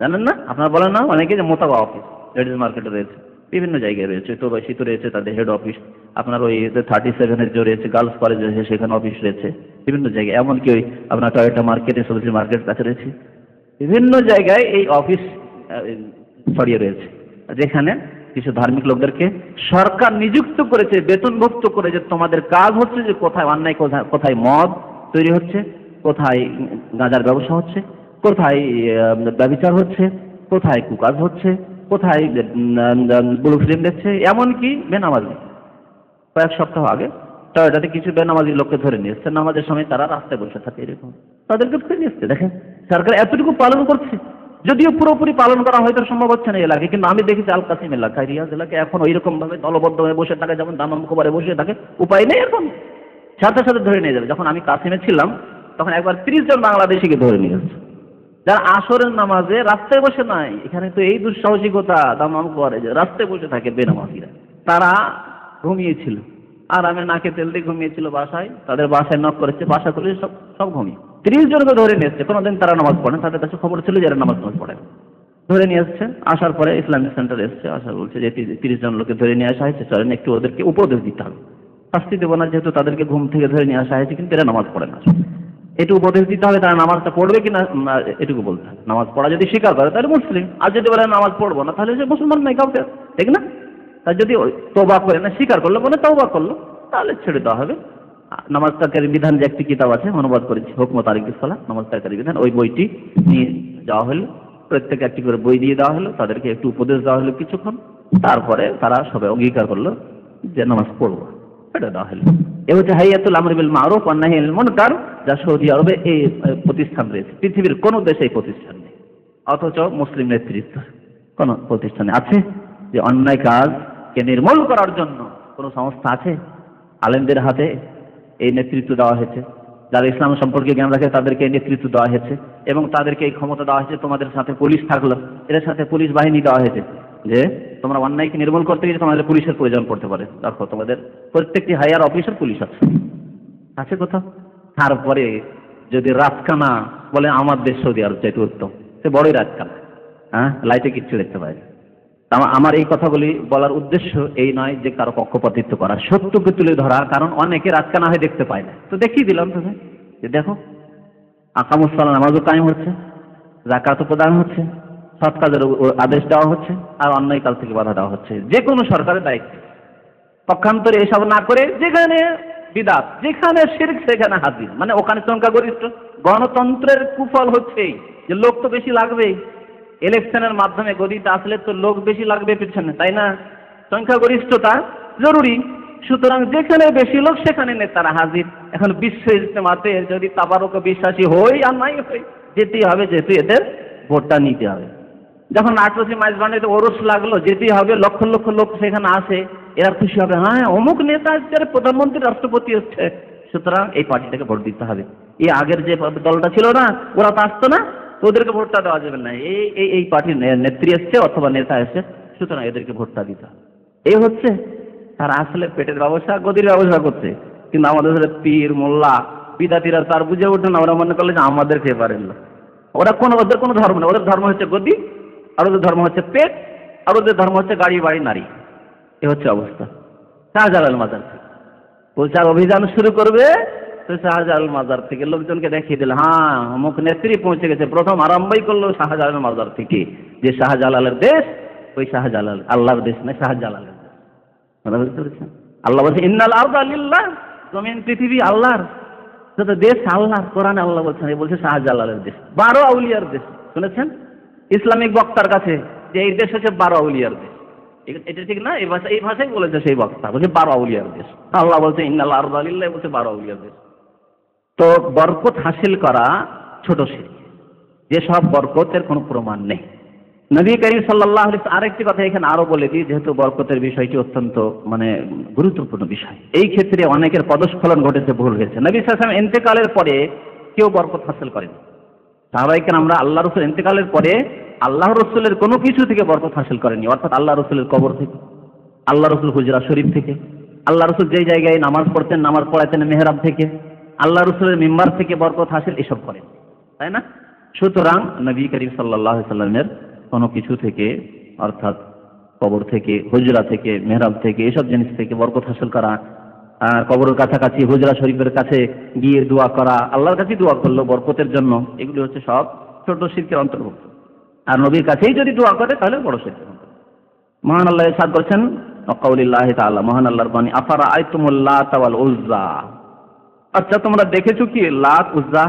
জানেন না? আপনারা বলেন না অনেকে যে মোতাওয়া অফিস, লেডিস মার্কেটে রয়েছে, বিভিন্ন জায়গায় রয়েছে, তো শীত রয়েছে তাদের হেড অফিস, আপনার ওই 37-এর যে রয়েছে গার্লস কলেজ রয়েছে সেখানে অফিস রয়েছে, বিভিন্ন জায়গায়, এমনকি ওই আপনার টয়োটা মার্কেটে, সবজি মার্কেট কাছে রয়েছে, বিভিন্ন জায়গায় এই অফিস ছড়িয়ে রয়েছে, যেখানে কিছু ধার্মিক লোকদেরকে সরকার নিযুক্ত করেছে, বেতনভুক্ত করে, যে তোমাদের কাজ হচ্ছে যে কোথায় অন্যায়, কোথায় মদ তৈরি হচ্ছে, কোথায় গাঁজার ব্যবসা হচ্ছে, কোথায় ব্যভিচার হচ্ছে, কোথায় কুকাজ হচ্ছে, কোথায় ব্লু ফিল্ম দেখছে, এমনকি বেনামাজি। কয়েক সপ্তাহ আগে টয়োটাতে কিছু বেনামাজি লোককে ধরে নিয়ে এসছে, নামাজের সময় তারা রাস্তায় বসে থাকে, এরকম তাদেরকে ধরে নিয়ে এসছে। দেখেন সরকার এতটুকু পালন করছে, যদিও পুরোপুরি পালন করা হয়তো সম্ভব হচ্ছে না এলাকায়, কিন্তু আমি দেখেছি আল কাসিম এলাকায়, রিয়াজ এলাকায় এখন ওইরকম ভাবে দলবদ্ধ হয়ে বসে থাকে, যেমন দামাম খবরে বসে থাকে, উপায় নেই, এখন সাথে সাথে ধরে নিয়ে যাবে। যখন আমি কাসিমে ছিলাম তখন একবার 30 জন বাংলাদেশিকে ধরে নিয়ে এসছে, যারা আসরের নামাজে রাস্তায় বসে নাই। এখানে তো এই দুঃসাহসিকতা দামাম করে যে রাস্তায় বসে থাকে বেনামাজিরা, তারা ঘুমিয়েছিল, আরামে নাকে তেল দিয়ে ঘুমিয়েছিল বাসায়, তাদের বাসায় নক করেছে, বাসা করে সব ঘুমিয়ে 30 জনকে ধরে নিয়ে এসছে। কোনোদিন তারা নামাজ পড়েন, তাদের কাছে খবর ছিল যে এরা নামাজ পড়েন, ধরে নিয়ে এসছে। আসার পরে ইসলামিক সেন্টারে এসছে, আসার বলছে যে 30 জন লোককে ধরে নিয়ে আসা হয়েছে, চলেন একটু ওদেরকে উপদেশ দিতে হবে, শাস্তি দেবো না, যেহেতু তাদেরকে ঘুম থেকে ধরে নিয়ে আসা হয়েছে, কিন্তু এরা নামাজ পড়ে না, একটু উপদেশ দিতে হবে, তারা নামাজটা পড়বে কিনা এটুকু বলতে হবে। নামাজ পড়া যদি স্বীকার করে তাহলে মুসলিম, আর যদি বলে নামাজ পড়বো না তাহলে সে মুসলমান নাই কাউকে, ঠিক না? তার যদি তওবা করে না, স্বীকার করলো, বলে তওবা করলো, তাহলে ছেড়ে দেওয়া হবে। নামাজ তারকারী বিধান যে একটি কিতাব আছে, অনুবাদ করেছি, হুকম তারিকুস সালাহ, নামাজ তারকারী বিধান, ওই বইটি নিয়ে যাওয়া হলো, প্রত্যেকে একটি করে বই দিয়ে দেওয়া হলো, তাদেরকে একটু উপদেশ দেওয়া হলো কিছুক্ষণ, তারপরে তারা সবাই অঙ্গীকার করলো যে নামাজ পড়বো, এটা দেওয়া হলো। এ হচ্ছে হাইয়াতুল আমরি বিল মারুফ ওয়া নাহি আনিল মুনকার, যা সৌদি আরবে এই প্রতিষ্ঠান রয়েছে। পৃথিবীর কোনো দেশে এই প্রতিষ্ঠান নেই, অথচ মুসলিম নেতৃত্ব কোন প্রতিষ্ঠানে আছে যে অন্যায় কাজকে নির্মূল করার জন্য কোনো সংস্থা আছে? আলেমদের হাতে এই নেতৃত্ব দেওয়া হয়েছে, যারা ইসলাম সম্পর্কে জ্ঞান রাখে তাদেরকে এই নেতৃত্ব দেওয়া হয়েছে, এবং তাদেরকে এই ক্ষমতা দেওয়া হয়েছে। তোমাদের সাথে পুলিশ থাকলো, এদের সাথে পুলিশ বাহিনী দেওয়া হয়েছে, যে তোমরা অন্যায়কে নির্মূল করতে গেলে তোমাদের পুলিশের প্রয়োজন পড়তে পারে, দেখো তোমাদের প্রত্যেকটি হায়ার অফিসার পুলিশ আছে কোথাও। তারপরে যদি রাতকানা বলে আমার দেশ সৌদি আরব চাইতে উত্তম, সে বড়ই রাতকানা, হ্যাঁ, লাইটে কিচ্ছু দেখতে পায় না। আমার এই কথাগুলি বলার উদ্দেশ্য এই নয় যে কারো পক্ষপাতিত্ব করা, সত্যকে তুলে ধরা, কারণ অনেকে রাতকানা হয়ে দেখতে পায় না, তো দেখিয়ে দিলাম তুমি যে দেখো আকামুস সালাহ, নামাজও কায়েম হচ্ছে, যাকাতও প্রদান হচ্ছে, সৎ কাজের আদেশ দেওয়া হচ্ছে, আর অন্যায় কাজ থেকে বাধা দেওয়া হচ্ছে। যে কোনো সরকারের দায়িত্ব, পক্ষান্তরে এসব না করে যেখানে বিদাত, যেখানে শিরক সেখানে হাজির, মানে ওখানে সংখ্যাগরিষ্ঠ। গণতন্ত্রের কুফল হচ্ছে যে লোক তো বেশি লাগবেই, ইলেকশনের মাধ্যমে গদিতে আসলে তো লোক বেশি লাগবে পেছনে, তাই না? সংখ্যাগরিষ্ঠতা জরুরি, সুতরাং যেখানে বেশি লোক সেখানে নেতারা হাজির। এখন বিশ্ব ইজতেমাতে যদি তাবারুকে বিশ্বাসী হই আর নাই হই, যেতেই হবে, যেহেতু এদের ভোটটা নিতে হবে। যখন 18 মাইজবান্ডিতে ওরস লাগলো, যেতেই হবে, লক্ষ লক্ষ লোক সেখানে আসে, এরা খুশি হবে, হ্যাঁ অমুক নেতা হচ্ছে, প্রধানমন্ত্রী রাষ্ট্রপতি হচ্ছে, সুতরাং এই পার্টিটাকে ভোট দিতে হবে। এই আগের যে দলটা ছিল না, ওরা তো আসতো না, ওদেরকে ভোটটা দেওয়া যাবে না, এই পার্টির নেত্রী এসছে অথবা নেতা এসছে, সুতরাং এদেরকে ভোটটা দিতে হবে। এই হচ্ছে তারা আসলে পেটের ব্যবসা, গদির ব্যবসা করছে। কিন্তু আমাদের পীর মোল্লা বিদাতিরা তার বুঝে ওঠে না, ওরা মনে করলে যে আমাদের ফেভারের লোক। ওদের কোনো ধর্ম নেই, ওদের ধর্ম হচ্ছে গদি, আর ওদের ধর্ম হচ্ছে পেট, আর ওদের ধর্ম হচ্ছে গাড়ি বাড়ি নারী। এ হচ্ছে অবস্থা। শাহজালাল মাজার থেকে বলছে অভিযান শুরু করবে, তো শাহজালাল মাজার থেকে লোকজনকে দেখিয়ে দিল, হ্যাঁ অমুক নেত্রী পৌঁছে গেছে। প্রথম আরম্ভই করলো শাহজালাল মাজার থেকে, যে শাহজালালের দেশ ওই শাহজালাল, আল্লাহর দেশ না, শাহজালালের দেশ। বুঝতে পেরেছেন? আল্লাহ বলছে ইন্নাল আরদা লিল্লাহ, জমিন পৃথিবী আল্লাহর, যত দেশ আল্লাহর। কোরআনে আল্লাহ বলছেন, এই বলছে শাহজালালের দেশ, 12 আউলিয়ার দেশ। শুনেছেন ইসলামিক বক্তার কাছে যে এই দেশ হচ্ছে 12 আউলিয়ার দেশ, এটা ঠিক না? এই ভাষাই বলেছে সেই বক্তা, বলছে 12 আউলিয়ার দেশ। আল্লাহ বলছে ইন্নাল আরদা লিল্লাহ, বলছে 12 আউলিয়ার দেশ। তো বরকত হাসিল করা ছোট শিরক, যেসব বরকতের কোনো প্রমাণ নেই। নবী করিম সাল্লাল্লাহু আলাইহি ওয়াসাল্লাম আরেকটি কথা এখানে আরো বলে দিই, যেহেতু বরকতের বিষয়টি অত্যন্ত গুরুত্বপূর্ণ বিষয়। এই ক্ষেত্রে অনেকের পদস্খলন ঘটেছে, ভুল হয়েছে। নবী সাল্লাল্লাহু আলাইহি ওয়াসাল্লাম ইন্তেকালের পরে কেউ বরকত হাসিল করেনি। সাহাবায়ে কেরাম আমরা আল্লাহ রাসূল ইন্তেকালের পরে আল্লাহ রাসূলের কোনো কিছু থেকে বরকত হাসিল করেনি, অর্থাৎ আল্লাহ রাসূলের কবর থেকে, আল্লাহ রাসূল হুজরা শরীফ থেকে, আল্লাহ রাসূল যেই জায়গায় নামাজ পড়তেন, নামাজ পড়াতেন মেহরাব থেকে, আল্লাহ রাসূলের মিম্বার থেকে বরকত হাসিল এসব করেন, তাই না? সুতরাং নবী করিম সাল্লাল্লাহু আলাইহি ওয়াসাল্লামের কোনো কিছু থেকে, অর্থাৎ কবর থেকে, হুজরা থেকে, মেহরাব থেকে, এসব জিনিস থেকে বরকত হাসিল করা, কবরের কাছাকাছি হুজরা শরীফের কাছে গিয়ে দোয়া করা, আল্লাহর কাছে দোয়া করলো বরকতের জন্য, এগুলি হচ্ছে সব ছোট শিরকের অন্তর্ভুক্ত। আর নবীর কাছেই যদি দোয়া করে তাহলে বড় শিরকের অন্তর্ভুক্ত। মহান আল্লাহ ইরশাদ করেছেন ওয়াকাউলিল্লাহি তাআলা, মহান আল্লাহর বাণী, আফারা আইতুমুল লাত ওয়াল উজ্জা, আচ্ছা তোমরা দেখেছো কি লাত উজ্জা,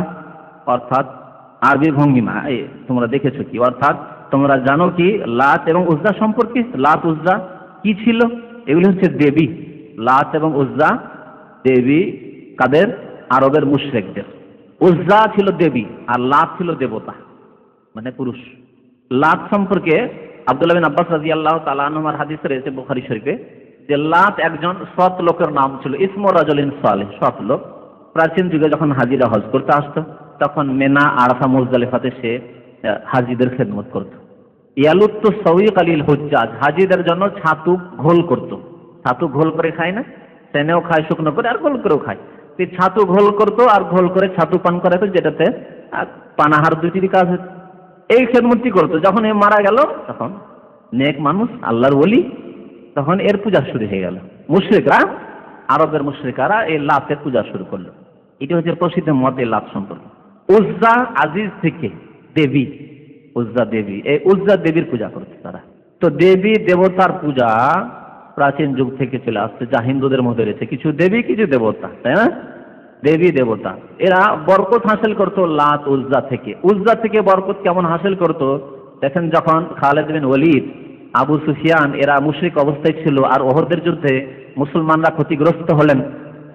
অর্থাৎ আরবি ভঙ্গিমা, তোমরা দেখেছো কি, অর্থাৎ তোমরা জানো কি লাত এবং উজ্জা সম্পর্কে? লাত উজ্জা কি ছিল? এগুলি হচ্ছে দেবী। লাত এবং উজ্জা দেবী কাদের? আরবের মুশরিকদের। উজ্জা ছিল দেবী আর লাত ছিল দেবতা, মানে পুরুষ। লাত সম্পর্কে আব্দুল্লাহ বিন আব্বাস রাদিয়াল্লাহু তাআলা আনহুর হাদিস রয়েছে বুখারী শরীফে, যে লাত একজন সৎ লোকের নাম ছিল, ইসমু রাজুলিন সালেহ, সৎ লোক। প্রাচীন যুগে যখন হাজিরা হজ করতে আসতো, তখন মেনা, আরাফা, মুজদালিফাতে সে হাজিদের খেদমত করত। ইয়ালুত্তু সাউইক আলিল হুজ্জাজ, হাজিদের জন্য ছাতু ঘোল করত। ছাতু ঘোল করে খায় না, সেনেও খায় শুকনো করে, আর ঘোল করেও খায়। ছাতু ঘোল করতো আর ঘোল করে ছাতু পান করাতো, যেটাতে পানাহার দুটির কাজ হতো। এই খেদমতটি করতো। যখন এ মারা গেল, তখন নেক মানুষ, আল্লাহর ওলি, তখন এর পূজা শুরু হয়ে গেল। মুশরিকরা, আরবের মুশরিকারা এই লাতের পূজা শুরু করলো। এটি হচ্ছে প্রসিদ্ধ মত এই লাত সম্পর্কে। উজ্জা আজিজ থেকে দেবী, উজ্জা দেবী, এই উজ্জা দেবীর পূজা করছে তারা। তো দেবী দেবতার পূজা প্রাচীন যুগ থেকে চলে আসছে, যা হিন্দুদের মধ্যে রয়েছে, কিছু দেবী কিছু দেবতা, তাই না? দেবী দেবতা এরা বরকত হাসিল করতো লাত উজ্জা থেকে। উজ্জা থেকে বরকত কেমন হাসিল করতো দেখেন, যখন খালিদ বিন ওয়ালিদ, আবু সুফিয়ান এরা মুশরিক অবস্থায় ছিল, আর ওহদের যুদ্ধে মুসলমানরা ক্ষতিগ্রস্ত হলেন,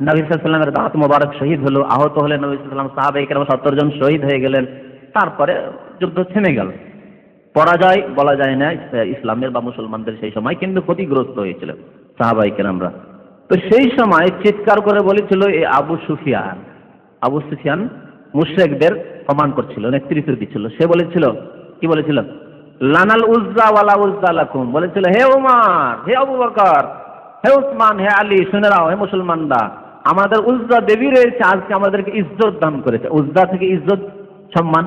নবী সাল্লাল্লাহু আলাইহি ওয়াসাল্লামের দাঁত মোবারক শহীদ হলো, আহত হলেন নবী সাল্লাল্লাহু আলাইহি ওয়াসাল্লাম, সাহাবায়ে কেরাম 70 জন শহীদ হয়ে গেলেন। তারপরে যুদ্ধ থেমে গেল। পরাজয় বলা যায় না ইসলামের বা মুসলমানদের সেই সময়, কিন্তু ক্ষতিগ্রস্ত হয়েছিল সাহাবায়ে কেরামরা। তো সেই সময় চিৎকার করে বলেছিল এই আবু সুফিয়ান মুশরিকদের প্রমাণ করছিল, নেতৃত্ব দিচ্ছিল। সে বলেছিল, কি বলেছিল? লানাল উজ্জা ওয়ালা উজ্জা লাকুম, বলেছিল হে ওমর, হে আবু বকর, হে উসমান, হে আলী, শুনে নাও হে মুসলমানরা, আমাদের উজ্জা দেবী রয়েছে, আজকে আমাদেরকে ইজ্জত দান করেছে। উজ্জা থেকে ইজ্জত, সম্মান।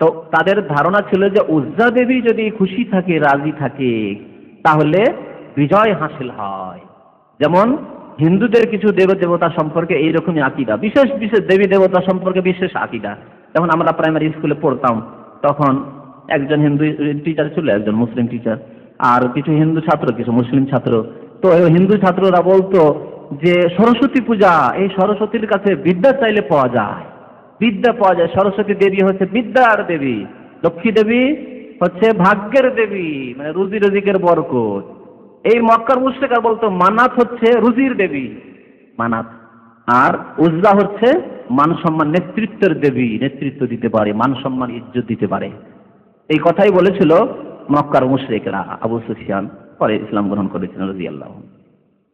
তো তাদের ধারণা ছিল যে উজ্জা দেবী যদি খুশি থাকে, রাজি থাকে, তাহলে বিজয় হাসিল হয়। যেমন হিন্দুদের কিছু দেব দেবতা সম্পর্কে এইরকমই আকিদা, বিশেষ বিশেষ দেবী দেবতা সম্পর্কে বিশেষ আকিদা। যেমন আমরা প্রাইমারি স্কুলে পড়তাম, তখন একজন হিন্দু টিচার ছিল, একজন মুসলিম টিচার, আর কিছু হিন্দু ছাত্র, কিছু মুসলিম ছাত্র। তো হিন্দু ছাত্ররা বলতো যে সরস্বতী পূজা, এই সরস্বতীর কাছে বিদ্যা চাইলে পাওয়া যায়, বিদ্যা পাওয়া যায়। সরস্বতী দেবী হচ্ছে বিদ্যার দেবী, লক্ষ্মী দেবী হচ্ছে ভাগ্যের দেবী, মানে রুজি রুজিকের বরকত। এই মক্কার মুশরিকরা বলতো মানাত হচ্ছে রুজির দেবী, মানাত। আর উজ্জা হচ্ছে মান সম্মান, নেতৃত্বের দেবী, নেতৃত্ব দিতে পারে, মান সম্মান ইজ্জত দিতে পারে। এই কথাই বলেছিল মক্কার মুশরিকরা। আবু সুফিয়ান পরে ইসলাম গ্রহণ করেছিলেন রাদিয়াল্লাহু আনহু।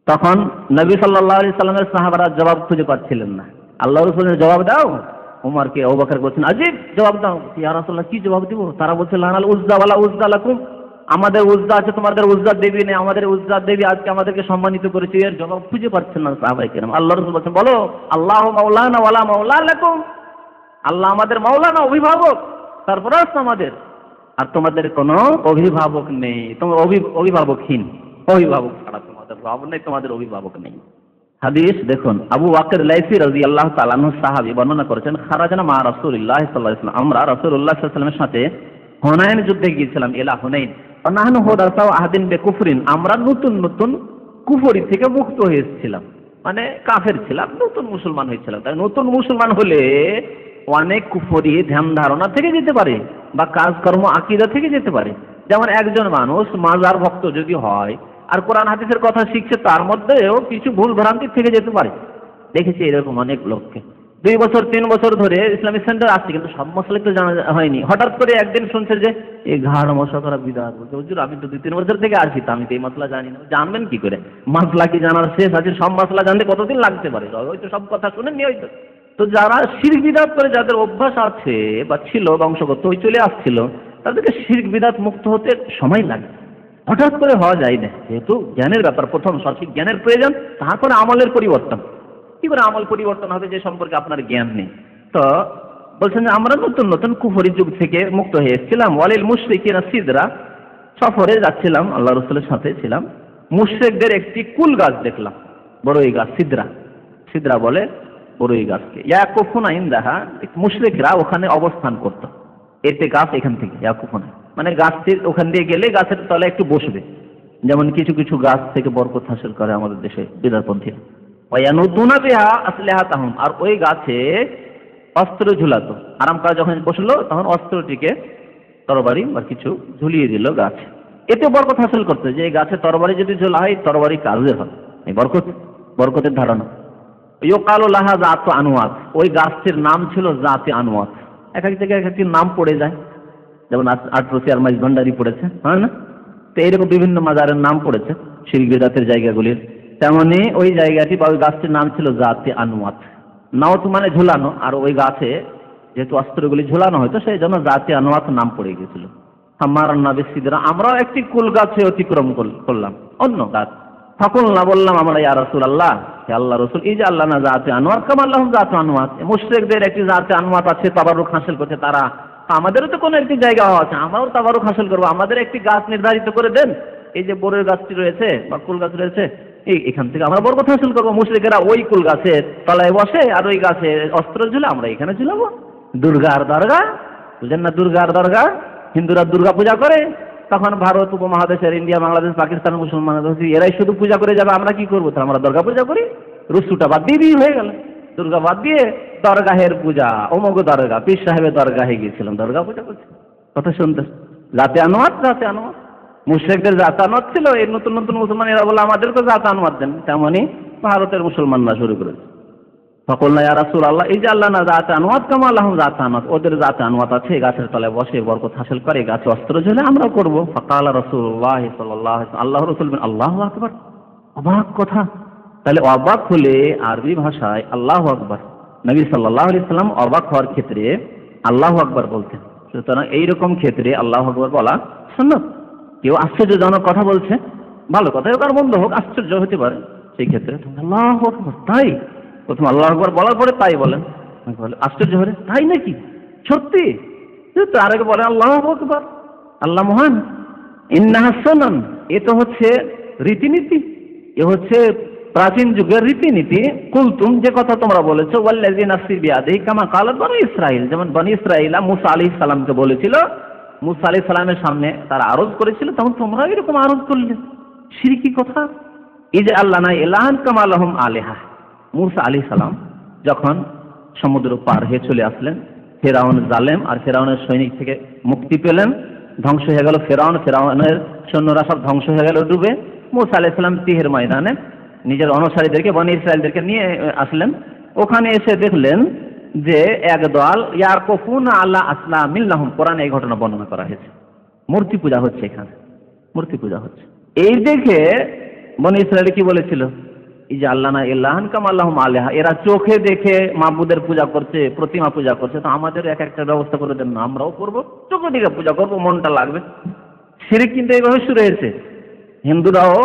তখন নবী সাল্লাল্লাহু আলাইহি সাল্লামের সাহাবারা জবাব খুঁজে পাচ্ছিলেন না। আল্লাহ রাসূলের জবাব দাও। ওমরকে, আবু বকর বলছেন আজিব, জবাব দাও। ইয়া রাসূলুল্লাহ, কি জবাব দিব? তারা বলছে লানাল উজ্জা ওয়ালা উজ্জা লাকুম, আমাদের উজ্জা আছে, তোমাদের উজ্জার দেবী নেই, আমাদের উজ্জার দেবী আজকে আমাদেরকে সম্মানিত করেছে। এর জবাব খুঁজে পাচ্ছেন না সাহাবায়ে কেরাম। আল্লাহ রাসূল বলছেন বলো আল্লাহু মাওলানা ওয়ালা মাওলা লাকুম, আল্লাহ আমাদের মাওলানা, অভিভাবক, সরফরাজ আমাদের, আর তোমাদের কোনো অভিভাবক নেই, তোমরা অভিভাবকহীন, অভিভাবক ছাড়া তোমাদের ভাব নেই, তোমাদের অভিভাবক নেই। হাদিস দেখুন, আবু ওয়াকির লাইসি রাদিয়াল্লাহু তাআলা আনহু সাহাবী বর্ণনা করেছেন, খারাজানা মা রাসূলিল্লাহ সাল্লাল্লাহু আলাইহি ওয়াসাল্লাম, আমরা রাসূলুল্লাহ সাল্লাল্লাহু আলাইহি ওয়াসাল্লামের সাথে হুনাইন যুদ্ধে গিয়েছিলাম। এলা হুনাইন নাহনু হুদাসাও আহদিন বিকুফরিন, আমরা নতুন নতুন কুফরি থেকে মুক্ত হয়েছিলাম, মানে কাফের ছিলাম, নতুন মুসলমান হয়েছিলাম। তাই নতুন মুসলমান হলে অনেক কুফরি ধ্যান ধারণা থেকে যেতে পারে, বা কাজকর্ম আকীদা থেকে যেতে পারে। যেমন একজন মানুষ মাজার ভক্ত যদি হয় আর কোরআন হাদিসের কথা শিখছে, তার মধ্যেও কিছু ভুল ভ্রান্তি থেকে যেতে পারে। দেখেছি এরকম অনেক লোককে, 2 বছর 3 বছর ধরে ইসলামিক সেন্টার আসছে, কিন্তু সব মশলা তো জানা হয়নি। হঠাৎ করে একদিন শুনছে যে এই ঘাড় মশলা করা বিদআত। বলছে হুজুর আমি তো 2-3 বছর থেকে আসি, তা আমি তো এই মশলা জানি না। জানবেন কি করে? মশলা কি জানার শেষ আছে? সব মশলা জানতে কতদিন লাগতে পারে? হয়তো সব কথা শুনেননি হয়তো। তো যারা শিরক বিদআত করে, যাদের অভ্যাস আছে বা ছিল বংশগত, ওই চলে আসছিল, তাদেরকে শিরক বিদআত মুক্ত হতে সময় লাগে, হঠাৎ করে হওয়া যায় না। যেহেতু জ্ঞানের ব্যাপার, প্রথম সঠিক জ্ঞানের প্রয়োজন, তারপরে আমলের পরিবর্তন। কি করে আমল পরিবর্তন হবে যে সম্পর্কে আপনার জ্ঞান নেই? তো বলছেন যে আমরা নতুন নতুন কুফরি যুগ থেকে মুক্ত হয়ে এসেছিলাম। ওয়ালিল মুশরিকিনা সিদরা, সফরে যাচ্ছিলাম, আল্লাহ রাসূলের সাথে ছিলাম। মুশরিকদের একটি কুল গাছ দেখলাম, বড়ই গাছ, সিদরা, সিদরা বলে বড়ই গাছকে। ইয়াকুফুনা ইনদাহা, মুশরিকরা ওখানে অবস্থান করত। এতে গাছ এখান থেকে ইয়াকুফুনা, মানে গাছটির ওখান দিয়ে গেলে গাছের তলায় একটু বসবে। যেমন কিছু কিছু গাছ থেকে বরকত হাসিল করে আমাদের দেশে বিদারপন্থীরা। ওয়ায়ানুতুনা বিহা আসলিহাতাহুম, আর ওই গাছে অস্ত্র ঝুলাতো। আরাম করা যখন বসলো তখন অস্ত্রটিকে, তরবারি বা কিছু ঝুলিয়ে দিল গাছ। এতে বরকত হাসিল করতে, যে এই গাছে তরবারি যদি ঝোলা হয় তরবারি কাজে হয়, এই বরকতের ধারণা। ইউকালু লাহা যাতু আনওয়াত, ওই গাছটির নাম ছিল জাতে আনওয়াত। এক এক জায়গায় এক একটি নাম পড়ে যায়, যেমন আটরসি আর মাইজ ভান্ডারি পড়েছে, হয় না? তো এইরকম বিভিন্ন মাজারের নাম পড়েছে শিরক বিদআতের জায়গাগুলির। তেমনি ওই জায়গাটি বা ওই গাছটির নাম ছিল জাতে আনওয়াত। নাওত মানে ঝুলানো, আর ওই গাছে যেহেতু অস্ত্রগুলি ঝুলানো হয়তো, সেই জন্য জাতে আনওয়াত নাম পড়ে গিয়েছিল। আমার নবী সিদরা, আমরাও একটি কুল গাছে অতিক্রম করলাম, অন্য গাছ। ফাকুলনা, বললাম আমরা, ইয়া রাসূলুল্লাহ, হে আল্লাহ রাসূল, এই যে আল্লাহ না জাতে আনওয়াত কামা লাহুম জাতে আনওয়াত, মুশরিকদের একটি জাতে আনওয়াত আছে, তাবারুক হাসিল করছে তারা, আমাদেরও তো কোনো একটি জায়গা আছে, আমরাও তাবারুক হাসিল করবো, আমাদের একটি গাছ নির্ধারিত করে দেন। এই যে বড়ের গাছটি রয়েছে বা কুল গাছ রয়েছে, এখান থেকে আমরা বরকত হাসিল করবো। মুশরিকেরা ওই কুল গাছের তলায় বসে আর ওই গাছে অস্ত্র ঝুলে, আমরা এখানে ঝুলাবো। দুর্গার দরগা, বুঝেন না? দুর্গার দরগা, হিন্দুরা দুর্গা পূজা করে, তখন ভারত উপমহাদেশের ইন্ডিয়া, বাংলাদেশ, পাকিস্তান মুসলমান এরাই শুধু পূজা করে যাবে, আমরা কি করবো? আমরা দুর্গা পূজা করি। রুসুটা বাদ দিয়ে হয়ে গেল, দুর্গা বাদ দিয়ে দরগাহের পূজা, অমুক দরগা, পীর সাহেবের দরগাহে গিয়েছিলাম, দরগা পূজা করছি। কথা শুনতে জাতে আনওয়াত, জাতে আনওয়াত। মুশরিকদের জাতে আনওয়াত ছিল, এই নতুন নতুন মুসলমান এরা বলে আমাদেরকে জাতে আনওয়াত দেন। তেমনি ভারতের মুসলমানরা শুরু করেছে। ফাকুলনা ইয়া রাসূলুল্লাহ, এই যে আল্লাহ না জাতে আনওয়াত কামা লাহুম জাতে আনওয়াত, ওদের জাতে আনওয়াত আছে, গাছের তলায় বসে বরকত হাসিল করে, গাছে অস্ত্র ঝুলে, আমরাও করবো। ফাকালা রাসূলুল্লাহ সাল্লাল্লাহু আলাইহি ওয়াসাল্লাম, আল্লাহ রাসূল বলেন আল্লাহু আকবার। অবাক কথা, তাহলে অবাক হলে আরবি ভাষায় আল্লাহু আকবার, নবী সাল্লাল্লাহু আলাইহি ওয়াসাল্লাম অবাক হওয়ার ক্ষেত্রে আল্লাহু আকবার বলতেন। সুতরাং এইরকম ক্ষেত্রে আল্লাহু আকবার বলা সুন্নাত। কেউ আশ্চর্যজনক কথা বলছে, ভালো কথা হোক আর মন্দ হোক, আশ্চর্য হতে পারে, সেই ক্ষেত্রে আল্লাহু আকবার, তাই প্রথম আল্লাহু আকবার বলার পরে তাই বলেন, আশ্চর্য হলে তাই নাকি, সত্যি? তার আগে বলে আল্লাহু আকবার, আল্লাহ মহান। ইন্নাহা সুনান, এ তো হচ্ছে রীতিনীতি, এ হচ্ছে প্রাচীন যুগের রীতিনীতি। কুলতুম, যে কথা তোমরা বলেছো, ওয়াল্লাযী নাফসি বিয়াদিহি কামা ক্বালাত বনী ইসরাঈল, যেমন বনী ইসরাঈলা মুসা আলাইহিস সালামকে বলেছিল, মুসা আলাইহিস সালামের সামনে তারা আরজ করেছিল, তখন তোমরা এরকম আরজ করলে। শিরকি কথা, ইজ আল্লাহ না ইলাহান কামা লাহুম আলিহা। মূসা আলাইহিস সালাম যখন সমুদ্র পার হয়ে চলে আসলেন, ফেরাউন জালেম আর ফেরাউনের সৈনিক থেকে মুক্তি পেলেন, ধ্বংস হয়ে গেল ফেরাউনের সৈন্যরা সব ধ্বংস হয়ে গেল ডুবে। মূসা আলাইহিস সালাম তিহের ময়দানে নিজের অনুসারীদেরকে বনী ইসরায়েলদেরকে নিয়ে আসলেন। ওখানে এসে দেখলেন যে একদল ইয়াকুফুনা আলা আসনামিন লাহুম, কোরআনে এই ঘটনা বর্ণনা করা হয়েছে। মূর্তি পূজা হচ্ছে, এখানে মূর্তি পূজা হচ্ছে। এই দেখে বনী ইসরায়েল কি বলেছিল, এই যে আল্লাহ না ইলাহান কামা লাহুম আলিহা, এরা চোখে দেখে মাবুদের পূজা করছে, প্রতিমা পূজা করছে, তো আমাদের এক একটা ব্যবস্থা করে দেন না, আমরাও করবো, চোখে দেখে পূজা করবো, মনটা লাগবে। শিরক কিন্তু এইভাবে শুরু হয়েছে। হিন্দুরাও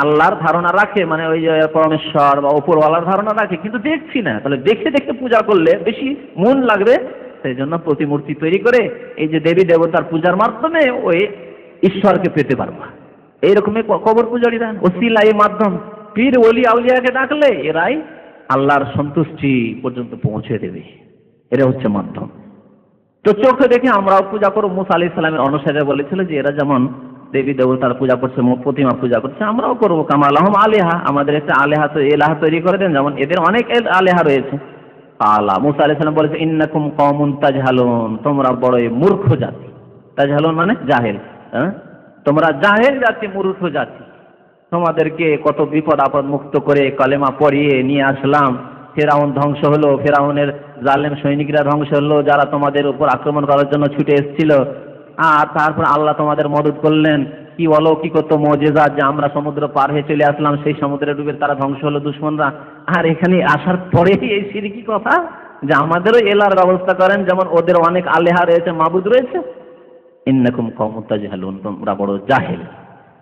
আল্লাহর ধারণা রাখে, মানে ওই যে পরমেশ্বর বা উপরওয়ালার ধারণা রাখে, কিন্তু দেখছি না, তাহলে দেখে দেখে পূজা করলে বেশি মন লাগবে, সেই জন্য প্রতিমূর্তি তৈরি করে এই যে দেবী দেবতার পূজার মাধ্যমে ওই ঈশ্বরকে পেতে পারবা। এইরকমই কবর পূজারীরা ওসিলা, এই মাধ্যম, পীর ওলি আউলিয়াকে ডাকলে এরাই আল্লাহর সন্তুষ্টি পর্যন্ত পৌঁছে দেবে, এরা হচ্ছে মাধ্যম। তো চোখে দেখে আমরাও পূজা করব। মূসা আলাইহিস সালামের অনুসারীরা বলেছিল যে এরা যেমন দেবী দেবতার পূজা করছে, প্রতিমা পূজা করছে, আমরাও করবো। কামা লাহুম আলিহা, আমাদের একটা আলেহা তো এলাহা তৈরি করে দেন, যেমন এদের অনেক আলেহা রয়েছে। আলা মূসা আলাইহিস সালাম বলেছে ইন্নাকুম কওমুন তাজহালুন, তোমরা বড়ই মূর্খ জাতি। তাজহালুন মানে জাহেল, তোমরা জাহেল জাতি, মূর্খ জাতি। তোমাদেরকে কত বিপদ আপদ মুক্ত করে কালেমা পড়িয়ে নিয়ে আসলাম, ফেরাউন ধ্বংস হলো, ফেরাউনের জালেম সৈনিকরা ধ্বংস হলো, যারা তোমাদের উপর আক্রমণ করার জন্য ছুটে এসেছিল। আর তারপর আল্লাহ তোমাদের মদত করলেন, কি অলৌকিকত মুজিজা, যে আমরা সমুদ্র পার হয়ে চলে আসলাম, সেই সমুদ্রে ডুবে তারা ধ্বংস হলো দুশমনরা। আর এখানে আসার পরেই এই শিরকি কথা যে আমাদেরও এলার ব্যবস্থা করেন, যেমন ওদের অনেক আলেহা রয়েছে, মাবুদ রয়েছে। ইন্নাকুম কওমুন তাজহালুন, তোমরা বড় জাহেল,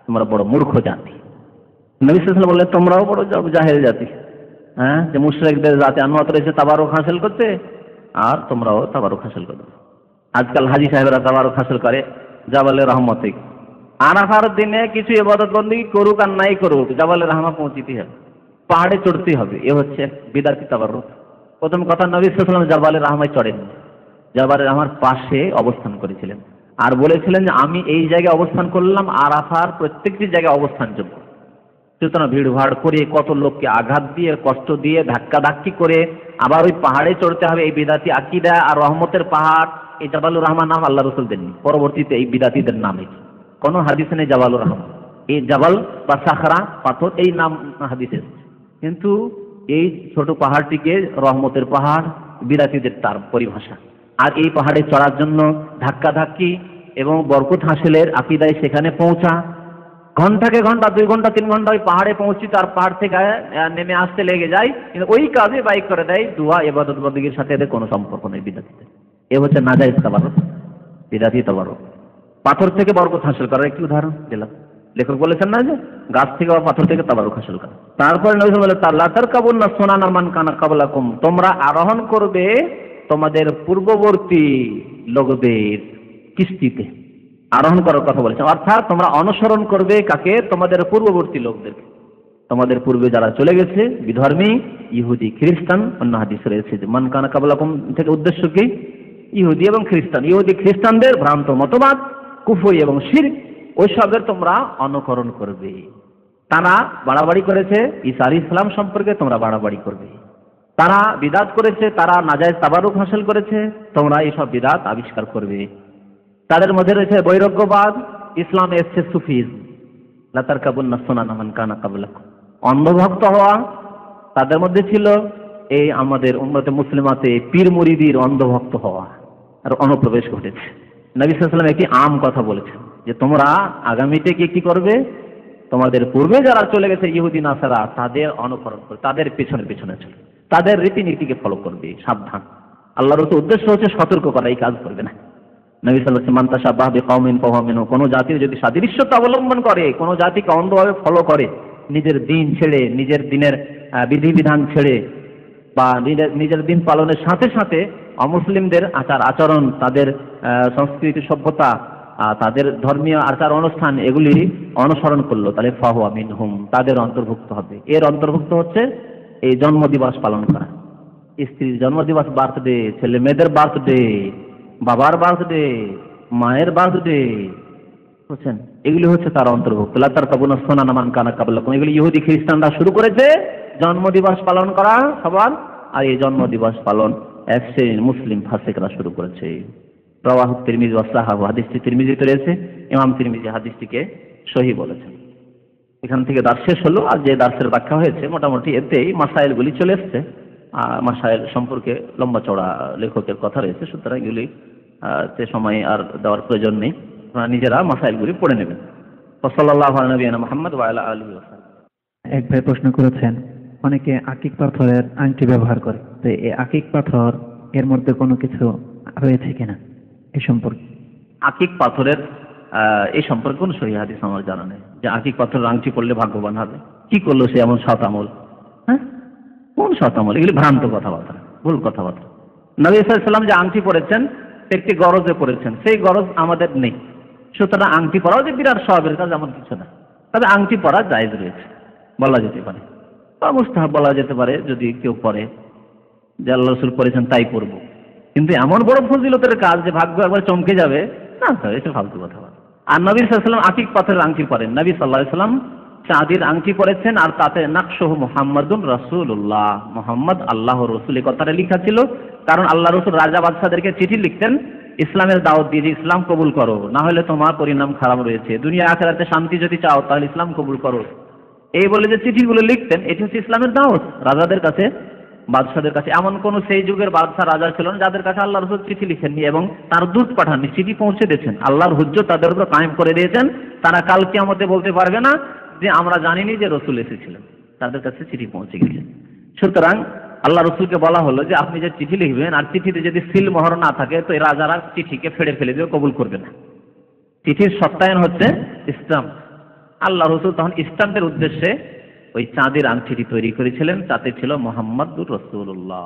তোমরা বড় মূর্খ জাতি। নবী সাল্লাল্লাহু আলাইহি ওয়াসাল্লাম বললেন তোমরাও বড় জাহেল জাতি, যে মুশরিকদের জাতি আনুয়াত রয়েছে তাবারুক হাসিল করতে, আর তোমরাও তাবারুক হাসিল করবে। আজকাল হাজি সাহেবরা তাবারুক হাসিল করে জাবালে রহমতে। আরাফার দিনে কিছু ইবাদত বন্দেগী করুক আর নাই করুক, জাবালে রহমা পৌঁছিতে হবে, পাহাড়ে চড়তে হবে, এ হচ্ছে বিদআতি তাবারুক। প্রথম কথা, নবী সাল্লাল্লাহু আলাইহি ওয়াসাল্লাম জাবালে রহমায় চড়েন, জাবালে রহমার পাশে অবস্থান করেছিলেন, আর বলেছিলেন যে আমি এই জায়গায় অবস্থান করলাম, আরাফার প্রত্যেকটি জায়গায় অবস্থানযোগ্য। সুতরাং ভিড়ভাড় করে কত লোককে আঘাত দিয়ে, কষ্ট দিয়ে, ধাক্কা ধাক্কি করে আবার ওই পাহাড়ে চড়তে হবে, এই বিদাতি আকীদা। আর রহমতের পাহাড়, এই জাবালুর রহমান নাম আল্লাহ রাসূল দেননি, পরবর্তীতে এই বিদাতিদের নামে কোনো হাদিসে নেই জাবালুর রহমান। এই জাবাল বা সাখরা পাথর, এই নাম হাদিসে, কিন্তু এই ছোট পাহাড়টিকে রহমতের পাহাড় বিদাতিদের তার পরিভাষা। আর এই পাহাড়ে চড়ার জন্য ধাক্কা ধাক্কি এবং বরকত হাসিলের আকীদায় সেখানে পৌঁছা, ঘন্টাকে ঘন্টা, 2 ঘন্টা 3 ঘন্টা ওই পাহাড়ে পৌঁছি, তার পাহাড় থেকে নেমে আসতে লেগে যায়, কিন্তু ওই কাজে বাইক করে দেয়। দুয়া ইবাদত বন্দেগীর সাথে এদের কোনো সম্পর্ক নেই বিদাতিদের। এ হচ্ছে নাজায়েজ তাবারুক, বিদাতি তাবারুক। পাথর থেকে বরকত হাসিল করার একটি উদাহরণ দিলাম। লেখক বলেছেন না যে গাছ থেকে বা পাথর থেকে তাবারুক হাসিল করা। তারপরে নবী বলে লা তারকাবুন্না সুনানা মান কানা ক্বাবলাকুম, তোমরা আরোহণ করবে তোমাদের পূর্ববর্তী লোকদের কিস্তিতে। আরোহণ করার কথা বলেছে, অর্থাৎ তোমরা অনুসরণ করবে কাকে? তোমাদের পূর্ববর্তী লোকদেরকে, তোমাদের পূর্বে যারা চলে গেছে, বিধর্মী, ইহুদি, খ্রিস্টান। অন্য হাদিসে রয়েছে যে মান কানা ক্বাবলাকুম থেকে উদ্দেশ্য কি? ইহুদি এবং খ্রিস্টান। ইহুদি খ্রিস্টানদের ভ্রান্ত মতবাদ, কুফরি এবং শিরক, ওইসবের তোমরা অনুকরণ করবে। তারা বাড়াবাড়ি করেছে ঈসা আলাইহিস সালাম সম্পর্কে, তোমরা বাড়াবাড়ি করবে। তারা বিদাত করেছে, তারা নাজায়েজ তাবারুক হাসিল করেছে, তোমরা এইসব বিদাত আবিষ্কার করবে। তাদের মধ্যে রয়েছে বৈরাগ্যবাদ, ইসলামে এসছে সুফিজম, লা তারকাবুন্না সুনানা মান কানা ক্বাবলাকুম, অন্ধভক্ত হওয়া তাদের মধ্যে ছিল। এই আমাদের উম্মতে মুসলিমাতে পীর মুরিদির অন্ধভক্ত হওয়া আর অনুপ্রবেশ ঘটেছে। নবী সাল্লাল্লাহু আলাইহি ওয়াসাল্লাম একটি আম কথা বলেছেন যে তোমরা আগামীতে কি করবে? তোমাদের পূর্বে যারা চলে গেছে ইহুদি নাসারা, তাদের অনুকরণ করবে, তাদের পেছনে পেছনে চলে, তাদের রীতিনীতিকে ফলো করবে। সাবধান, আল্লাহর উদ্দেশ্য হচ্ছে সতর্ক করা, এই কাজ করবে না। নবী সাল্লাল্লাহু আলাইহি ওয়াসাল্লাম মান তাশাব্বাহা বিকওমিন ফাহুয়া মিনহুম, কোন জাতির যদি সাদৃশ্যতা অবলম্বন করে, কোন জাতিকে অন্ধভাবে ফলো করে, নিজের দিন ছেড়ে, নিজের দিনের বিধিবিধান ছেড়ে, বা নিজের দিন পালনের সাথে সাথে অমুসলিমদের আচার আচরণ, তাদের সংস্কৃতি সভ্যতা, তাদের ধর্মীয় আচার অনুষ্ঠান, এগুলি অনুসরণ করলো, তাহলে ফাহুয়া মিনহুম, তাদের অন্তর্ভুক্ত হবে। এর অন্তর্ভুক্ত হচ্ছে এই জন্মদিবস পালন করা, স্ত্রীর জন্মদিবস, বার্থডে, ছেলে মেয়েদের বার্থডে, বাবার বার্থডে, মায়ের বার্থডে, বুঝছেন, এগুলি হচ্ছে তার অন্তর্ভুক্ত। লা তারকাবুনা সুনানা মান কানা ক্বাবলাকুম, এগুলি ইহুদি খ্রিস্টানরা শুরু করেছে জন্মদিবস পালন করা সবার, আর এই জন্মদিবস পালন এক শ্রেণীর মুসলিম ফাসিকরা শুরু করেছে। রাওয়াহু তিরমিজি ওয়া সাহাহু, হাদিসটি তিরমিজিতে রয়েছে, ইমাম তিরমিজি হাদিসটিকে সহিহ বলেছেন। এখান থেকে দার্স শেষ হলো, আর যে দার্সের ব্যাখ্যা হয়েছে মোটামুটি এতেই মাসাইলগুলি চলে এসছে। মাসাইল সম্পর্কে লম্বা চড়া লেখকের কথা রয়েছে, সুতরাং এগুলি সে সময় আর দেওয়ার প্রয়োজন নেই, আপনারা নিজেরা মাসাইলগুলি পড়ে নেবেন। সাল্লাল্লাহু আলা নবিয়িনা মুহাম্মদ ওয়া আলা আলিহি ওয়া সাহবিহি। এক ভাই প্রশ্ন করেছেন, অনেকে আকিক পাথরের আংটি ব্যবহার করে, তো এই আকিক পাথর এর মধ্যে কোনো কিছু রয়েছে কিনা এই সম্পর্কে? আকিক পাথরের এই সম্পর্কে কোন সহিহ হাদিস আমার জানা নেই যে আকিক পাথরের আংটি পড়লে ভাগ্যবান হবে। কি করলো সে এমন সৎ আমল? হ্যাঁ, কোন সৎ আমল? এগুলি ভ্রান্ত কথাবার্তা, ভুল কথাবার্তা। নবী সাল্লাল্লাহু আলাইহি ওয়াসাল্লাম যে আংটি পরেছেন একটি গরজে পরেছেন, সেই গরজ আমাদের নেই, সুতরাং আংটি পরাও যে বিরাট সওয়াবের কাজ এমন কিছু না। তবে আংটি পরা জায়েজ রয়েছে, বলা যেতে পারে, বা মুস্তাহাব বলা যেতে পারে যদি কেউ পরে, যে আল্লাহ রাসূল পরেছেন তাই পরবো। কিন্তু এমন বড় ফজিলতের কাজ যে ভাগ্য একবার চমকে যাবে, না, এটা ফালতু কথা। আর নবী সাল্লাল্লাহু আলাইহি ওয়াসাল্লাম আকিক পাথরের আংটি পরেন। নবী সাল্লাল্লাহু আলাইহি ওয়াসাল্লাম চাঁদির আংটি পরেছেন, আর তাতে নাকশুহু মুহাম্মাদুন রাসূলুল্লাহ, মুহাম্মদ আল্লাহর রাসূল এই কথাটা লেখা ছিল। কারণ আল্লাহ রাসূল রাজা বাদশাদেরকে চিঠি লিখতেন ইসলামের দাওয়াত দিয়ে, যে ইসলাম কবুল করো, না হলে তোমার পরিণাম খারাপ রয়েছে, দুনিয়া আখিরাতে শান্তি যদি চাও তাহলে ইসলাম কবুল করো, এই বলে যে চিঠিগুলো লিখতেন। এটি হচ্ছে ইসলামের দাওয়াত রাজাদের কাছে, বাদশাদের কাছে। এমন কোন সেই যুগের বাদশা রাজা ছিল না যাদের কাছে আল্লাহ রাসূল চিঠি লিখেননি এবং তার দূত পাঠাননি, চিঠি পৌঁছে দিয়েছেন। আল্লাহর হুজ্জত তাদের উপর কায়েম করে দিয়েছেন। তারা কাল কিয়ামতে বলতে পারবে না যে আমরা জানিনি যে রাসূল এসেছিলেন, তাদের কাছে চিঠি পৌঁছে গেছে। সুতরাং আল্লাহ রাসূলকে বলা হলো যে আপনি যে চিঠি লিখবেন, আর চিঠিতে যদি সিল মোহর না থাকে তো এই রাজারা চিঠিকে ফেড়ে ফেলে দিয়ে কবুল করবে না। চিঠির সত্যায়ন হচ্ছে ইসলাম। আল্লাহ রাসূল তখন ইসলামের উদ্দেশ্যে ওই চাঁদের আংটিটি তৈরি করেছিলেন, তাতে ছিল মুহাম্মাদুর রাসূলুল্লাহ।